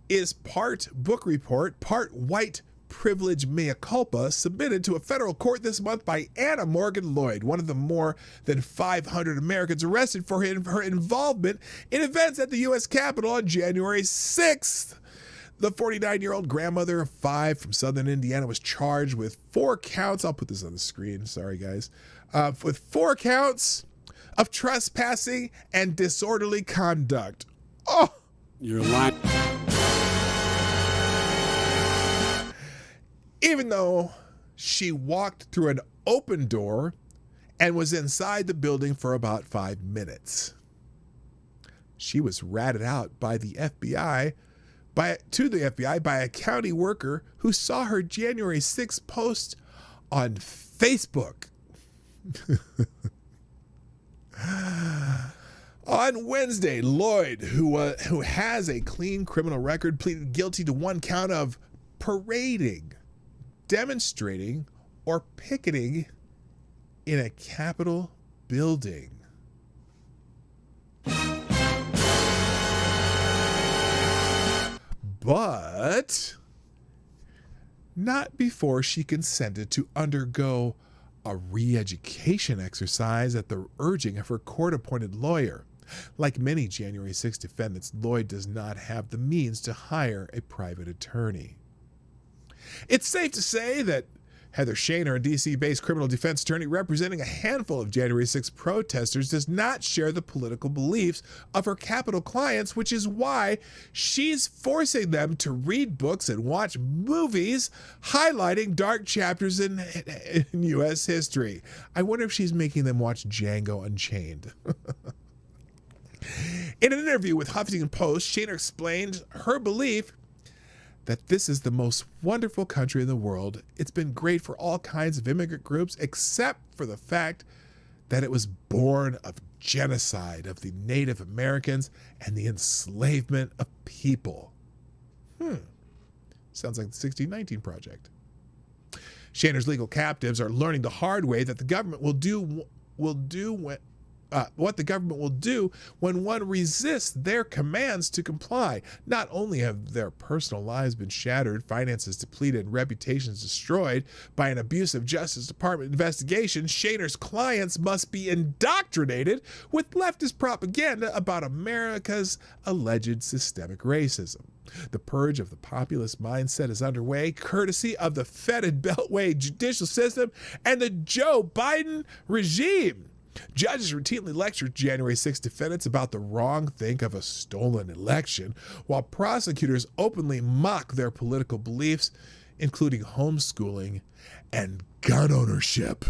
is part book report, part white privilege mea culpa, submitted to a federal court this month by Anna Morgan Lloyd, one of the more than 500 Americans arrested for her involvement in events at the U.S. Capitol on January 6th. The 49-year-old grandmother of 5 from southern Indiana was charged with 4 counts. I'll put this on the screen. Sorry, guys. With 4 counts of trespassing and disorderly conduct. Oh, You're lying. Even though she walked through an open door and was inside the building for about 5 minutes. She was ratted out by the FBI, by a county worker who saw her January 6th post on Facebook. On Wednesday, Lloyd, who has a clean criminal record, pleaded guilty to 1 count of parading, demonstrating, or picketing in a Capitol building. But not before she consented to undergo a re-education exercise at the urging of her court-appointed lawyer. Like many January 6 defendants, Lloyd does not have the means to hire a private attorney. It's safe to say that Heather Shaner, a D.C.-based criminal defense attorney representing a handful of January 6 protesters, does not share the political beliefs of her Capitol clients, which is why she's forcing them to read books and watch movies highlighting dark chapters in U.S. history. I wonder if she's making them watch Django Unchained. In an interview with Huffington Post, Shaner explained her belief that this is the most wonderful country in the world. It's been great for all kinds of immigrant groups, except for the fact that it was born of genocide of the Native Americans and the enslavement of people. Sounds like the 1619 Project. Shaner's legal captives are learning the hard way that the government will do what the government will do when one resists their commands to comply. Not only have their personal lives been shattered, finances depleted, and reputations destroyed by an abusive Justice Department investigation, Shaner's clients must be indoctrinated with leftist propaganda about America's alleged systemic racism. The purge of the populist mindset is underway, courtesy of the fetid Beltway judicial system and the Joe Biden regime. Judges routinely lectured January 6 defendants about the wrong think of a stolen election, while prosecutors openly mock their political beliefs, including homeschooling and gun ownership.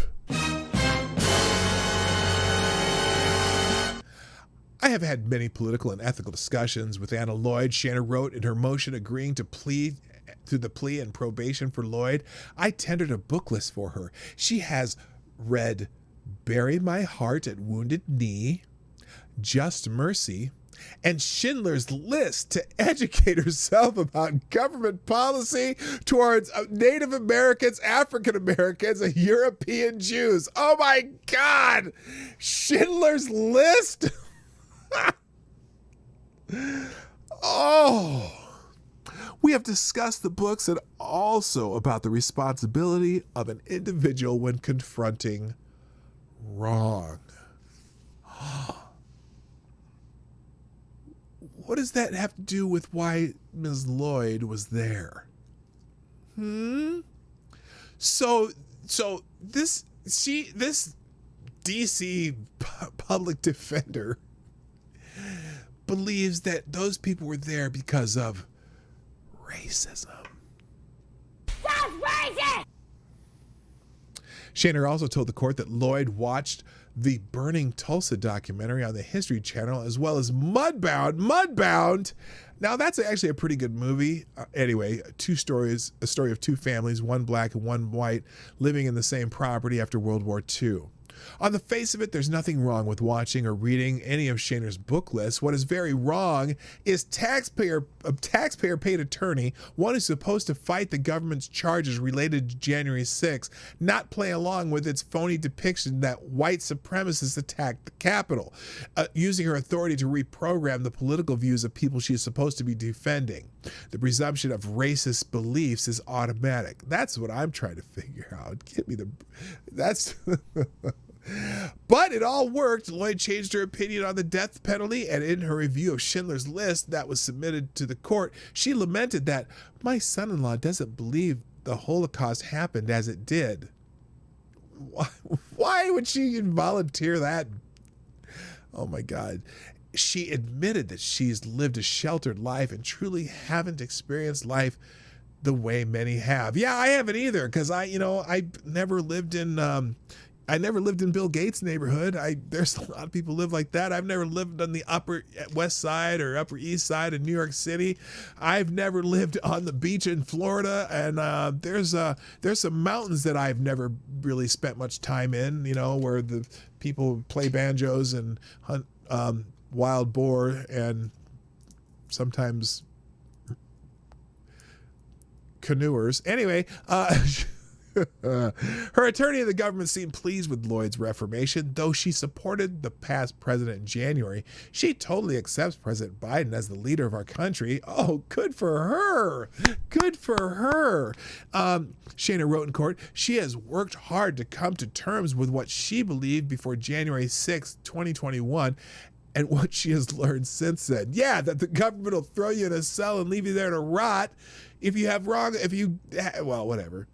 I have had many political and ethical discussions with Anna Lloyd. Shaner wrote in her motion agreeing to the plea and probation for Lloyd. I tendered a book list for her. She has read Bury My Heart at Wounded Knee, Just Mercy, and Schindler's List to educate herself about government policy towards Native Americans, African Americans, and European Jews. Oh my God! Schindler's List? Oh! We have discussed the books and also about the responsibility of an individual when confronting wrong. What does that have to do with why Ms. Lloyd was there? So this DC public defender believes that those people were there because of racism. That's racist! Shaner also told the court that Lloyd watched the Burning Tulsa documentary on the History Channel, as well as Mudbound. Now, that's actually a pretty good movie. Anyway, a story of two families, one black and one white, living in the same property after World War II. On the face of it, there's nothing wrong with watching or reading any of Shaner's book lists. What is very wrong is a taxpayer-paid attorney, one who's supposed to fight the government's charges related to January 6th, not play along with its phony depiction that white supremacists attacked the Capitol, using her authority to reprogram the political views of people she is supposed to be defending. The presumption of racist beliefs is automatic. That's what I'm trying to figure out. But it all worked. Lloyd changed her opinion on the death penalty, and in her review of Schindler's List that was submitted to the court, she lamented that my son-in-law doesn't believe the Holocaust happened as it did. Why would she volunteer that? Oh my God. She admitted that she's lived a sheltered life and truly haven't experienced life the way many have. Yeah, I haven't either, because I never lived in Bill Gates' neighborhood. There's a lot of people live like that. I've never lived on the Upper West Side or Upper East Side in New York City. I've never lived on the beach in Florida, and there's some mountains that I've never really spent much time in. Where the people play banjos and hunt wild boar and sometimes canoers. Anyway. Her attorney in the government seemed pleased with Lloyd's reformation. Though she supported the past president in January, she totally accepts President Biden as the leader of our country. Oh, good for her. Good for her. Shaner wrote in court, she has worked hard to come to terms with what she believed before January 6, 2021, and what she has learned since then. Yeah, that the government will throw you in a cell and leave you there to rot whatever.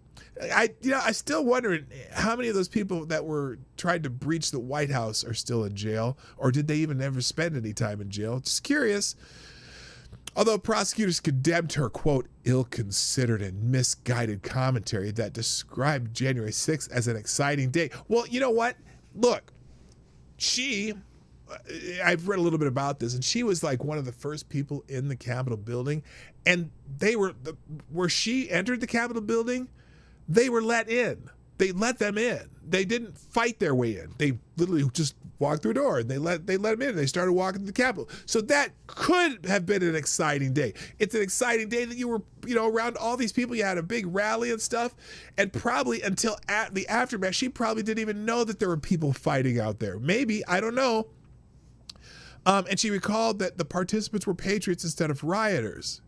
I still wonder how many of those people that were tried to breach the White House are still in jail, or did they even ever spend any time in jail? Just curious. Although prosecutors condemned her, quote, ill-considered and misguided commentary that described January 6th as an exciting day. Well, you know what? Look, I've read a little bit about this, and she was like one of the first people in the Capitol building, and where she entered the Capitol building, they were let in. They let them in. They didn't fight their way in. They literally just walked through a door and they let them in. They started walking to the Capitol. So that could have been an exciting day. It's an exciting day that you were, around all these people. You had a big rally and stuff. And probably until at the aftermath, she probably didn't even know that there were people fighting out there. Maybe, I don't know. And she recalled that the participants were patriots instead of rioters,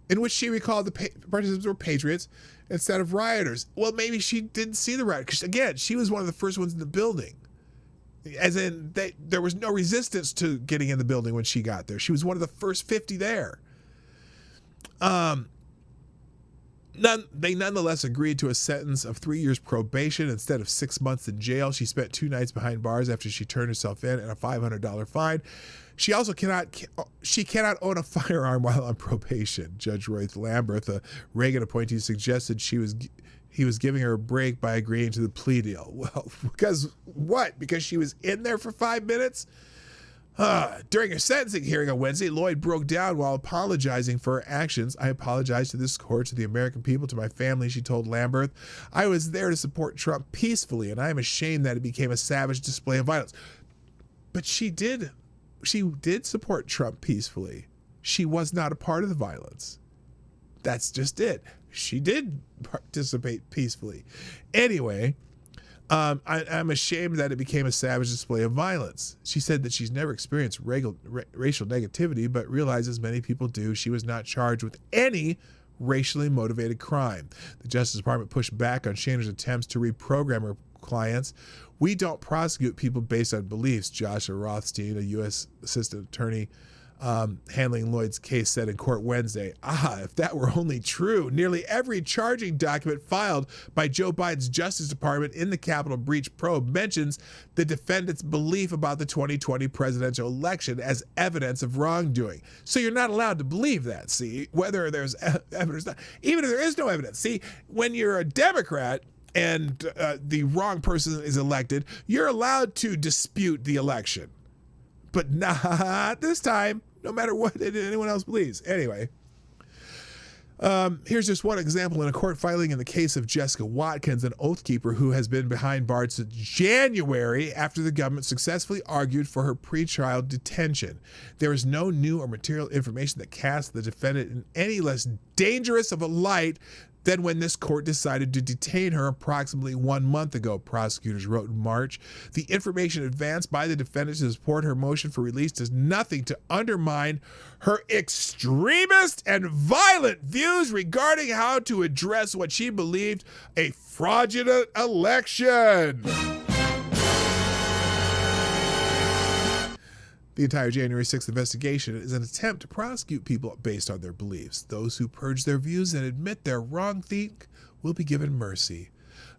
in which she recalled the participants were patriots instead of rioters. Well, maybe she didn't see the riot because, again, she was one of the first ones in the building. As in, there was no resistance to getting in the building when she got there. She was one of the first 50 there. They nonetheless agreed to a sentence of 3 years probation instead of 6 months in jail. She spent 2 nights behind bars after she turned herself in and a $500 fine. She also cannot own a firearm while on probation. Judge Royce Lamberth, a Reagan appointee, suggested he was giving her a break by agreeing to the plea deal. Well, because what? Because she was in there for 5 minutes? During her sentencing hearing on Wednesday, Lloyd broke down while apologizing for her actions. I apologize to this court, to the American people, to my family, she told Lamberth. I was there to support Trump peacefully, and I am ashamed that it became a savage display of violence. But she did support Trump peacefully. She was not a part of the violence. That's just it. She did participate peacefully. Anyway, I'm ashamed that it became a savage display of violence. She said that she's never experienced racial negativity, but realizes many people do. She was not charged with any racially motivated crime. The Justice Department pushed back on Shayner's attempts to reprogram her clients. We don't prosecute people based on beliefs, Joshua Rothstein, a U.S. assistant attorney handling Lloyd's case, said in court Wednesday. If that were only true. Nearly every charging document filed by Joe Biden's Justice Department in the Capitol breach probe mentions the defendant's belief about the 2020 presidential election as evidence of wrongdoing. So you're not allowed to believe that, see, whether there's evidence or not. Even if there is no evidence. See, when you're a Democrat and the wrong person is elected, you're allowed to dispute the election. But not this time, no matter what anyone else believes. Anyway, here's just one example in a court filing in the case of Jessica Watkins, an Oath Keeper who has been behind bars since January after the government successfully argued for her pretrial detention. There is no new or material information that casts the defendant in any less dangerous of a light than when this court decided to detain her approximately 1 month ago, prosecutors wrote in March. The information advanced by the defendant to support her motion for release does nothing to undermine her extremist and violent views regarding how to address what she believed a fraudulent election. The entire January 6th investigation is an attempt to prosecute people based on their beliefs. Those who purge their views and admit their wrong think will be given mercy.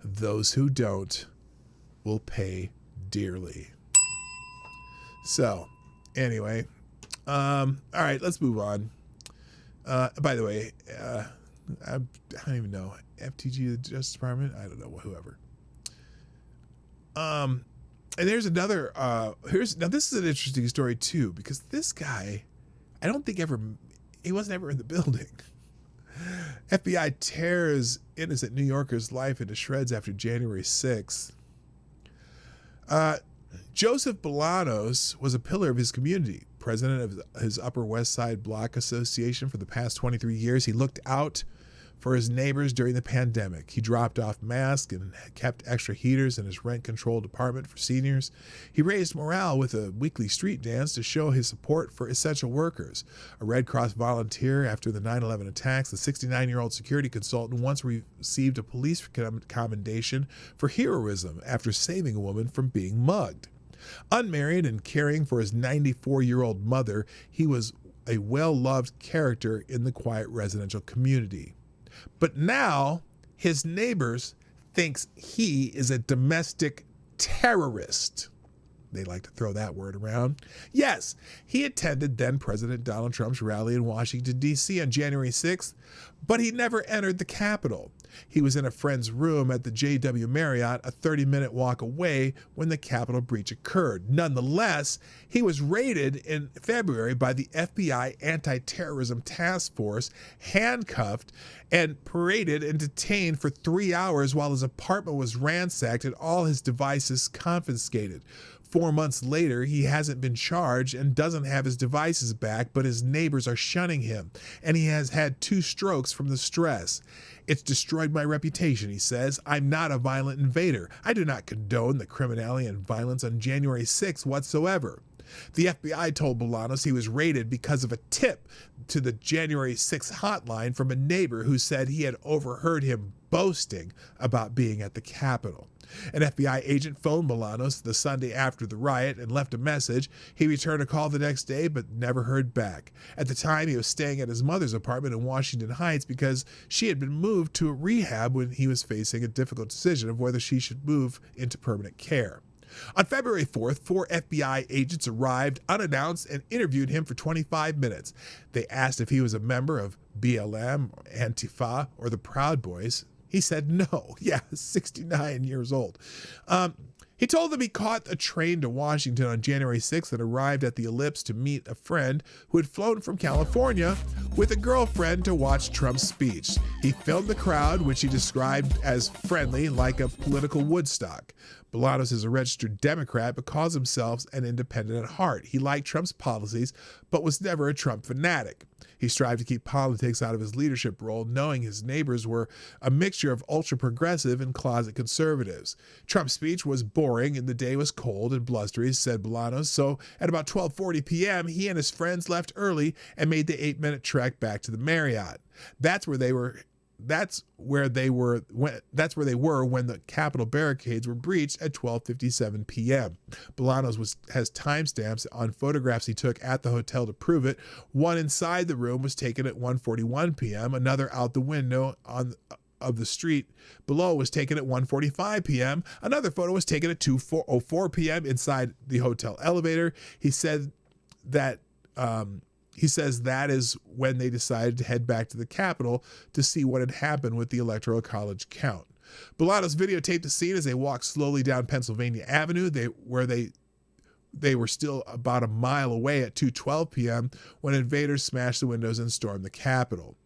Those who don't will pay dearly. So, anyway, all right, let's move on. By the way, I don't even know. FTG, the Justice Department? I don't know, whoever. And there's another, now this is an interesting story too, because this guy, I don't think he wasn't ever in the building. FBI tears innocent New Yorker's life into shreds after January 6th. Joseph Bolanos was a pillar of his community, president of his Upper West Side Block Association for the past 23 years. He looked out for his neighbors during the pandemic. He dropped off masks and kept extra heaters in his rent-controlled apartment for seniors. He raised morale with a weekly street dance to show his support for essential workers. A Red Cross volunteer after the 9/11 attacks, the 69-year-old security consultant once received a police commendation for heroism after saving a woman from being mugged. Unmarried and caring for his 94-year-old mother, he was a well-loved character in the quiet residential community. But now his neighbors thinks he is a domestic terrorist. They like to throw that word around. Yes, he attended then-President Donald Trump's rally in Washington, D.C. on January 6th, but he never entered the Capitol. He was in a friend's room at the JW Marriott, a 30-minute walk away, when the Capitol breach occurred. Nonetheless, he was raided in February by the FBI Anti-Terrorism Task Force, handcuffed and paraded and detained for 3 hours while his apartment was ransacked and all his devices confiscated. 4 months later, he hasn't been charged and doesn't have his devices back, but his neighbors are shunning him, and he has had 2 strokes from the stress. It's destroyed my reputation, he says. I'm not a violent invader. I do not condone the criminality and violence on January 6th whatsoever. The FBI told Bolanos he was raided because of a tip to the January 6th hotline from a neighbor who said he had overheard him boasting about being at the Capitol. An FBI agent phoned Bolanos the Sunday after the riot and left a message. He returned a call the next day but never heard back. At the time, he was staying at his mother's apartment in Washington Heights because she had been moved to a rehab when he was facing a difficult decision of whether she should move into permanent care. On February 4th, 4 FBI agents arrived unannounced and interviewed him for 25 minutes. They asked if he was a member of BLM, Antifa, or the Proud Boys. He said no. Yeah, 69 years old. He told them he caught a train to Washington on January 6th and arrived at the Ellipse to meet a friend who had flown from California with a girlfriend to watch Trump's speech. He filmed the crowd, which he described as friendly, like a political Woodstock. Bolanos is a registered Democrat but calls himself an independent at heart. He liked Trump's policies but was never a Trump fanatic. He strived to keep politics out of his leadership role, knowing his neighbors were a mixture of ultra-progressive and closet conservatives. Trump's speech was boring and the day was cold and blustery, said Bolanos, so at about 12:40 p.m., he and his friends left early and made the 8-minute trek back to the Marriott. That's where they were when the Capitol barricades were breached at 12:57 p.m. Bolanos has timestamps on photographs he took at the hotel to prove it. One inside the room was taken at 1:41 p.m. Another out the window of the street below was taken at 1:45 p.m. Another photo was taken at 2:04 p.m. inside the hotel elevator. He said that He says that is when they decided to head back to the Capitol to see what had happened with the Electoral College count. Bolanos videotaped the scene as they walked slowly down Pennsylvania Avenue, where they were still about a mile away at 2:12 p.m. when invaders smashed the windows and stormed the Capitol.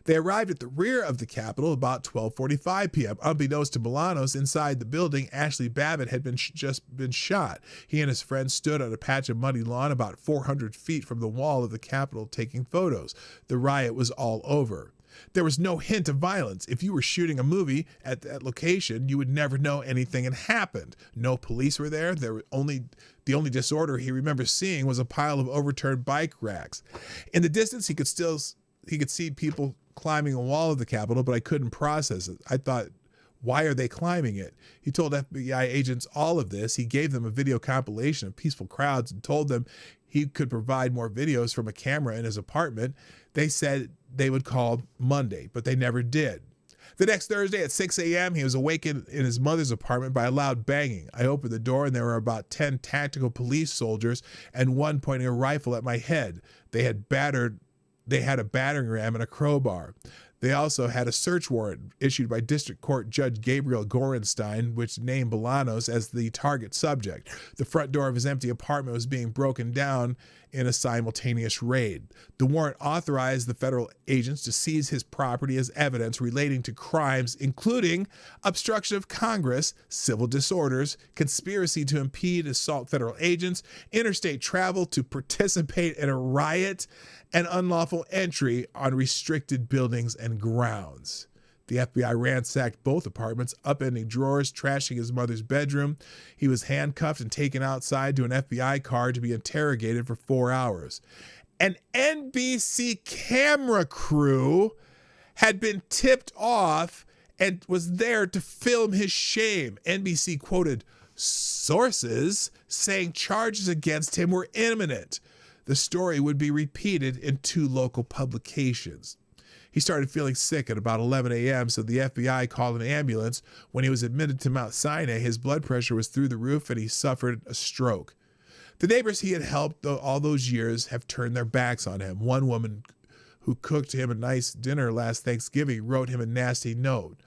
They arrived at the rear of the Capitol about 12:45 p.m. Unbeknownst to Bolanos, inside the building, Ashley Babbitt had just been shot. He and his friends stood on a patch of muddy lawn about 400 feet from the wall of the Capitol taking photos. The riot was all over. There was no hint of violence. If you were shooting a movie at that location, you would never know anything had happened. No police were there. The only disorder he remembers seeing was a pile of overturned bike racks. In the distance, he could see people climbing a wall of the Capitol, but I couldn't process it. I thought, why are they climbing it? He told FBI agents all of this. He gave them a video compilation of peaceful crowds and told them he could provide more videos from a camera in his apartment. They said they would call Monday, but they never did. The next Thursday at 6 a.m., he was awakened in his mother's apartment by a loud banging. I opened the door and there were about 10 tactical police soldiers and one pointing a rifle at my head. They had a battering ram and a crowbar. They also had a search warrant issued by District Court Judge Gabriel Gorenstein, which named Bolanos as the target subject. The front door of his empty apartment was being broken down in a simultaneous raid. The warrant authorized the federal agents to seize his property as evidence relating to crimes including obstruction of Congress, civil disorders, conspiracy to impede, assault federal agents, interstate travel to participate in a riot, and unlawful entry on restricted buildings and grounds. The FBI ransacked both apartments, upending drawers, trashing his mother's bedroom. He was handcuffed and taken outside to an FBI car to be interrogated for 4 hours. An NBC camera crew had been tipped off and was there to film his shame. NBC quoted sources saying charges against him were imminent. The story would be repeated in 2 local publications. He started feeling sick at about 11 a.m., so the FBI called an ambulance. When he was admitted to Mount Sinai, his blood pressure was through the roof and he suffered a stroke. The neighbors he had helped all those years have turned their backs on him. One woman who cooked him a nice dinner last Thanksgiving wrote him a nasty note.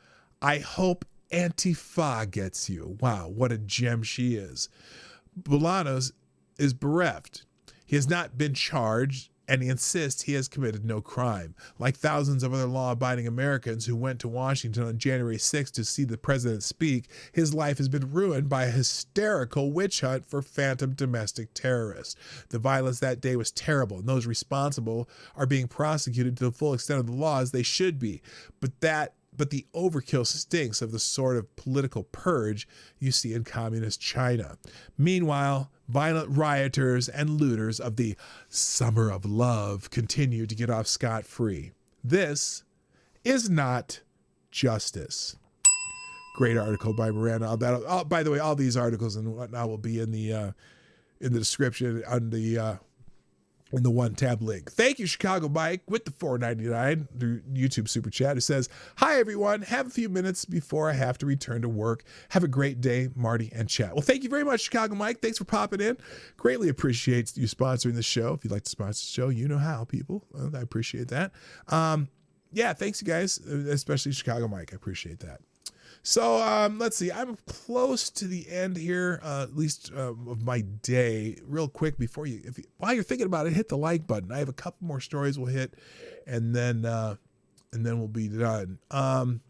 I hope Antifa gets you. Wow, what a gem she is. Bolanos is bereft. He has not been charged, and he insists he has committed no crime. Like thousands of other law-abiding Americans who went to Washington on January 6th to see the president speak, his life has been ruined by a hysterical witch hunt for phantom domestic terrorists. The violence that day was terrible, and those responsible are being prosecuted to the full extent of the law as they should be. But the overkill stinks of the sort of political purge you see in communist China. Meanwhile, violent rioters and looters of the Summer of Love continue to get off scot-free. This is not justice. Great article by Miranda. By the way, all these articles and whatnot will be in the description on the in the one tab link. Thank you, Chicago Mike, with the $4.99 through YouTube Super Chat, who says, hi, everyone. Have a few minutes before I have to return to work. Have a great day, Marty and chat. Well, thank you very much, Chicago Mike. Thanks for popping in. Greatly appreciate you sponsoring the show. If you'd like to sponsor the show, you know how, people. I appreciate that. Yeah, thanks, you guys, especially Chicago Mike. I appreciate that. So let's see. I'm close to the end here, at least of my day. Real quick, while you're thinking about it, hit the like button. I have a couple more stories we'll hit, and then we'll be done. I'm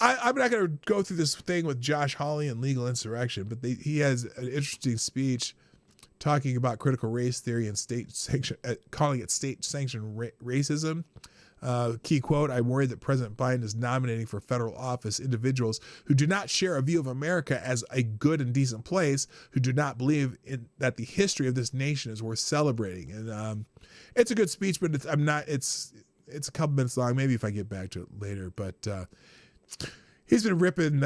not going to go through this thing with Josh Hawley and legal insurrection, but he has an interesting speech talking about critical race theory and state sanction, calling it state-sanctioned racism. Key quote, I'm worried that President Biden is nominating for federal office individuals who do not share a view of America as a good and decent place, who do not believe that the history of this nation is worth celebrating. And it's a good speech, but it's a couple minutes long. Maybe if I get back to it later. But he's been ripping,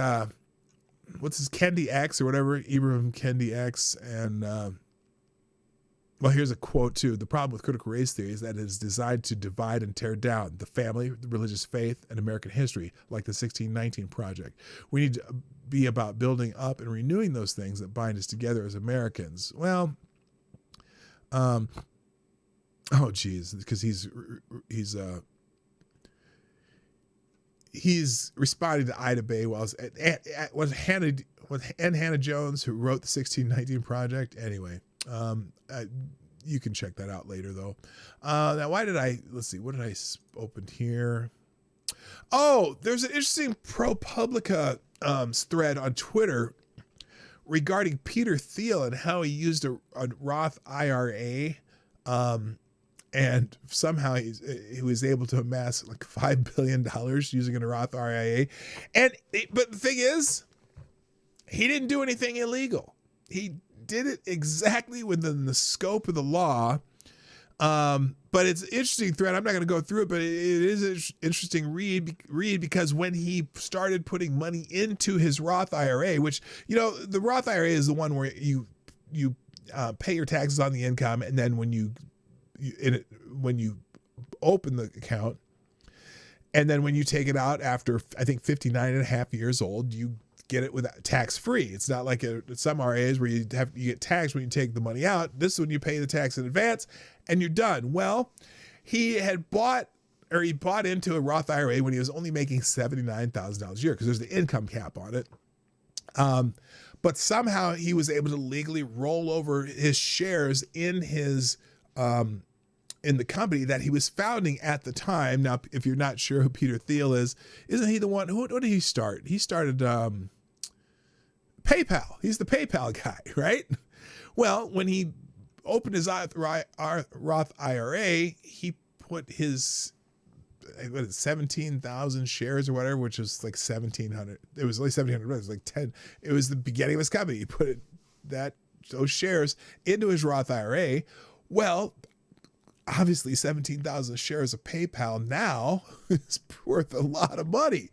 what's his, Kendi X or whatever, Ibrahim Kendi X, and well, here's a quote, too. The problem with critical race theory is that it is designed to divide and tear down the family, the religious faith, and American history, like the 1619 Project. We need to be about building up and renewing those things that bind us together as Americans. Well, oh, geez, because he's responding to Ida Bay was Hannah Jones, who wrote the 1619 Project. Anyway. You can check that out later, though. Now, let's see, what did I open here? Oh, there's an interesting ProPublica thread on Twitter regarding Peter Thiel and how he used a Roth IRA, and somehow he was able to amass like $5 billion using a Roth IRA. But the thing is, he didn't do anything illegal. He did it exactly within the scope of the law. But it's an interesting thread. I'm not going to go through it, but it is an interesting read because when he started putting money into his Roth IRA, which, the Roth IRA is the one where you pay your taxes on the income, and then when you open the account, and then when you take it out after, I think, 59 and a half years old, you get it with tax-free. It's not like some RAs where you get taxed when you take the money out. This is when you pay the tax in advance and you're done. Well, he bought into a Roth IRA when he was only making $79,000 a year because there's the income cap on it. But somehow he was able to legally roll over his shares in his in the company that he was founding at the time. Now, if you're not sure who Peter Thiel is, isn't he the one? What did he start? He started PayPal. He's the PayPal guy, right? Well, when he opened his Roth IRA, he put his 17,000 shares or whatever, which was like 1,700. It was only 1,700. It was like 10. It was the beginning of his company. He put those shares into his Roth IRA. Well, obviously 17,000 shares of PayPal now is worth a lot of money.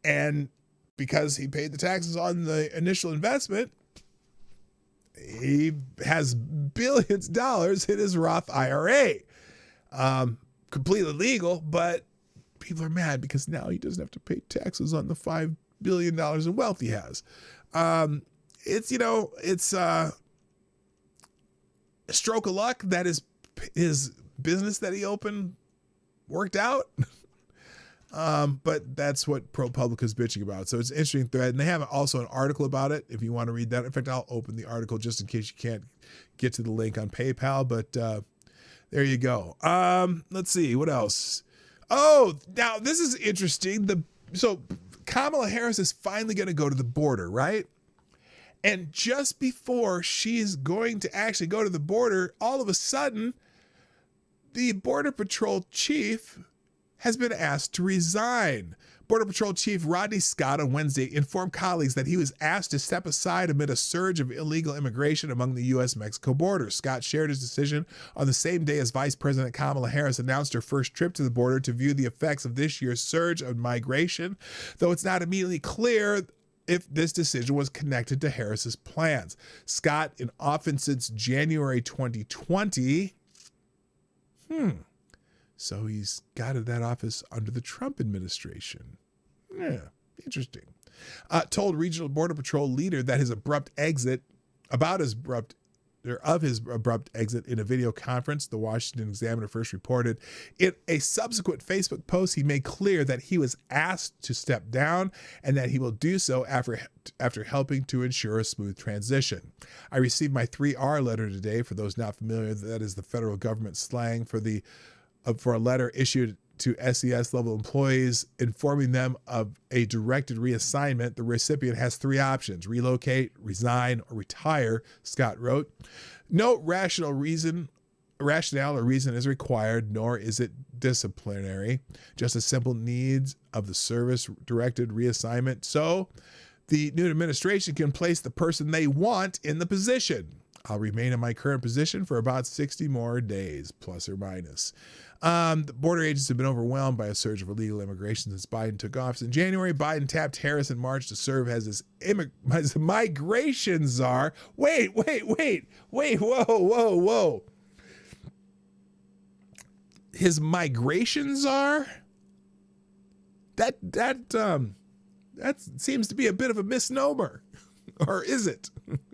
And because he paid the taxes on the initial investment, he has billions of dollars in his Roth IRA. Completely legal, but people are mad because now he doesn't have to pay taxes on the $5 billion in wealth he has. It's a stroke of luck that his business that he opened worked out. But that's what ProPublica's bitching about. So it's an interesting thread. And they have also an article about it if you want to read that. In fact, I'll open the article just in case you can't get to the link on PayPal. But there you go. Let's see. What else? Oh, now this is interesting. So Kamala Harris is finally going to go to the border, right? And just before she's going to actually go to the border, all of a sudden, the Border Patrol chief has been asked to resign. Border Patrol Chief Rodney Scott on Wednesday informed colleagues that he was asked to step aside amid a surge of illegal immigration among the U.S.-Mexico border. Scott shared his decision on the same day as Vice President Kamala Harris announced her first trip to the border to view the effects of this year's surge of migration, though it's not immediately clear if this decision was connected to Harris's plans. Scott, in office since January 2020, so he's got that office under the Trump administration. Yeah, interesting. Told regional Border Patrol leader that his abrupt exit in a video conference, the Washington Examiner first reported. In a subsequent Facebook post, he made clear that he was asked to step down and that he will do so after helping to ensure a smooth transition. I received my 3R letter today. For those not familiar, that is the federal government slang for a letter issued to SES level employees informing them of a directed reassignment. The recipient has 3 options: relocate, resign, or retire, Scott wrote. No rationale or reason is required, nor is it disciplinary, just a simple needs of the service directed reassignment. So the new administration can place the person they want in the position. I'll remain in my current position for about 60 more days, plus or minus. The border agents have been overwhelmed by a surge of illegal immigration since Biden took office in January. Biden tapped Harris in March to serve as his migration czar. Wait, whoa. His migration czar? That seems to be a bit of a misnomer. Or is it?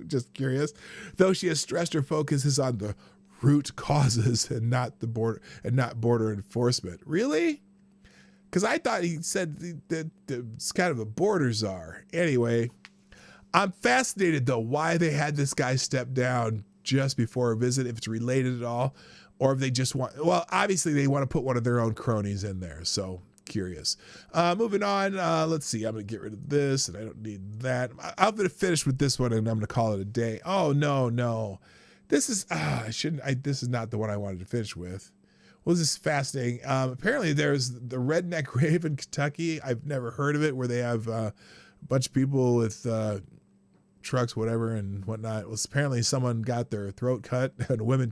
Just curious. Though she has stressed her focus is on the root causes and not border enforcement. Really? Because I thought he said that it's kind of a border czar. Anyway, I'm fascinated though why they had this guy step down just before a visit, if it's related at all, or if they just well, obviously they want to put one of their own cronies in there. So curious. Moving on. Let's see. I'm going to get rid of this and I don't need that. I'm going to finish with this one and I'm going to call it a day. Oh, no. This is, this is not the one I wanted to finish with. Well, this is fascinating. Apparently there's the Redneck Rave in Kentucky. I've never heard of it, where they have a bunch of people with trucks, whatever, and whatnot. Well, apparently someone got their throat cut and a woman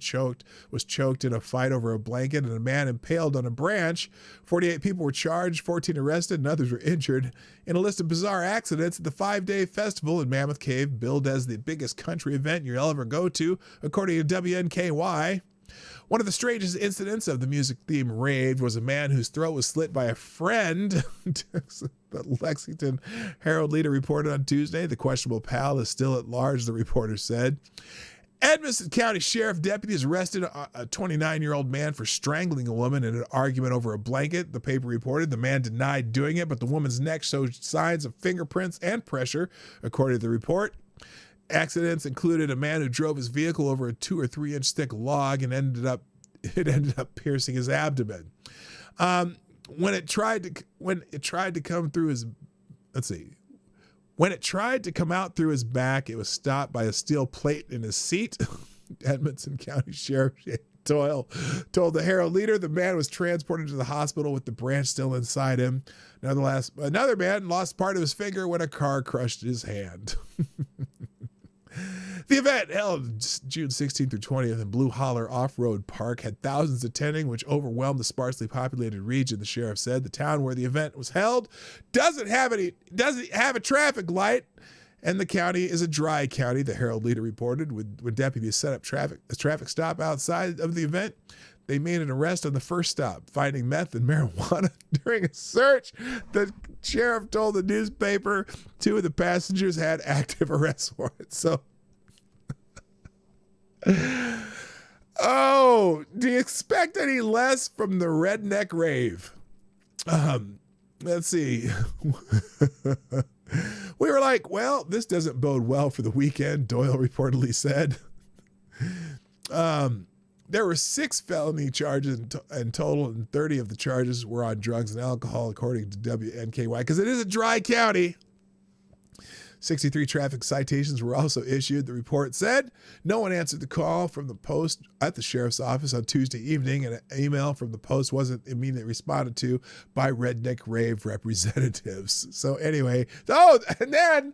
was choked in a fight over a blanket and a man impaled on a branch. 48 people were charged, 14 arrested, and others were injured in a list of bizarre accidents at the 5-day festival in Mammoth Cave, billed as the biggest country event you'll ever go to, according to WNKY. One of the strangest incidents of the music-themed rave was a man whose throat was slit by a friend. The Lexington Herald-Leader reported on Tuesday. The questionable pal is still at large, the reporter said. Edmonton County Sheriff deputies arrested a 29-year-old man for strangling a woman in an argument over a blanket. The paper reported the man denied doing it, but the woman's neck showed signs of fingerprints and pressure, according to the report. Accidents included a man who drove his vehicle over a 2 or 3 inch thick log and ended up piercing his abdomen. When it tried to come out through his back, it was stopped by a steel plate in his seat. Edmonton County Sheriff Doyle told the Herald-Leader the man was transported to the hospital with the branch still inside him. Another man lost part of his finger when a car crushed his hand. The event, held June 16th through 20th in Blue Holler Off-Road Park, had thousands attending, which overwhelmed the sparsely populated region, the sheriff said. The town where the event was held doesn't have a traffic light, and the county is a dry county, the Herald-Leader reported. When deputies set up a traffic stop outside of the event, they made an arrest on the first stop, finding meth and marijuana during a search. The sheriff told the newspaper 2 of the passengers had active arrest warrants. So, oh, do you expect any less from the redneck rave? Let's see. We were like, well, this doesn't bode well for the weekend, Doyle reportedly said. There were 6 felony charges in total, and 30 of the charges were on drugs and alcohol, according to WNKY, because it is a dry county. 63 traffic citations were also issued, the report said. No one answered the call from the Post at the sheriff's office on Tuesday evening, and an email from the Post wasn't immediately responded to by Redneck Rave representatives. So anyway, and then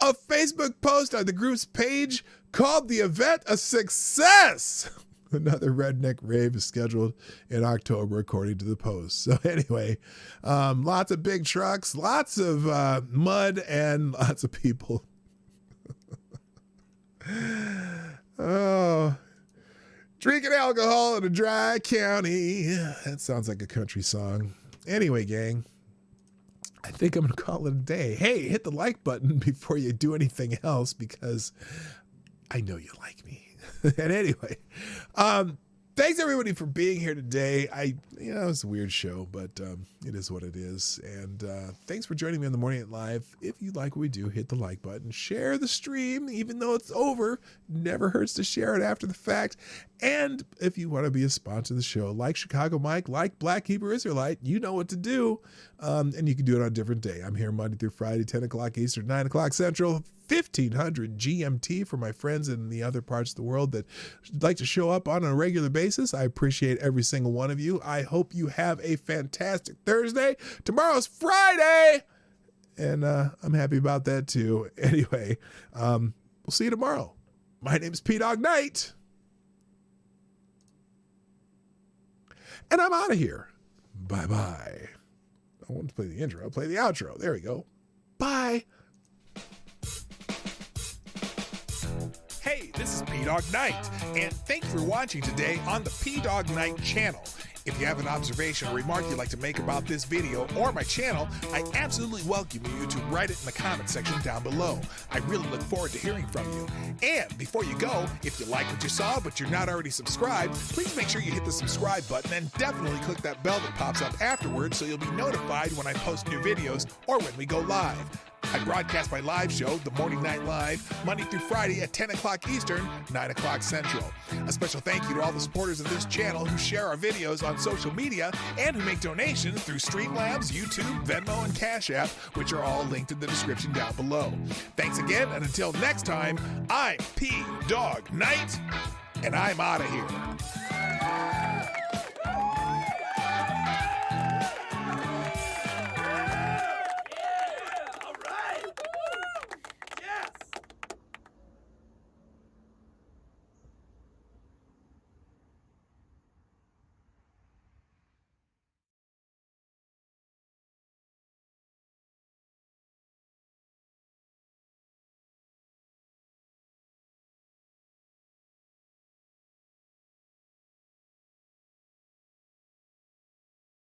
a Facebook post on the group's page called the event a success. Another Redneck Rave is scheduled in October, according to the Post. So anyway, lots of big trucks, lots of mud, and lots of people. Oh, drinking alcohol in a dry county. That sounds like a country song. Anyway, gang, I think I'm going to call it a day. Hey, hit the like button before you do anything else, because I know you like me. And anyway, thanks everybody for being here today. It's a weird show, but it is what it is. And thanks for joining me on the Morning Live. If you like what we do, hit the like button, share the stream, even though it's over. Never hurts to share it after the fact. And if you want to be a sponsor of the show, like Chicago Mike, like Black Hebrew Israelite, you know what to do. And you can do it on a different day. I'm here Monday through Friday, 10 o'clock Eastern, 9 o'clock Central, 1500 GMT for my friends in the other parts of the world that like to show up on a regular basis. I appreciate every single one of you. I hope you have a fantastic Thursday. Tomorrow's Friday, and I'm happy about that too. Anyway, we'll see you tomorrow. My name is PDawgKnight, and I'm out of here. Bye-bye. I want to play the intro. I'll play the outro. There we go. Bye. Hey, this is PDawgKnight, and thank you for watching today on the PDawgKnight channel. If you have an observation or remark you'd like to make about this video or my channel, I absolutely welcome you to write it in the comment section down below. I really look forward to hearing from you. And before you go, if you like what you saw but you're not already subscribed, please make sure you hit the subscribe button and definitely click that bell that pops up afterwards so you'll be notified when I post new videos or when we go live. I broadcast my live show, The Morning Night Live, Monday through Friday at 10 o'clock Eastern, 9 o'clock Central. A special thank you to all the supporters of this channel who share our videos on social media and who make donations through Streamlabs, YouTube, Venmo, and Cashapp, which are all linked in the description down below. Thanks again, and until next time, I'm PDawgKnight, and I'm out of here.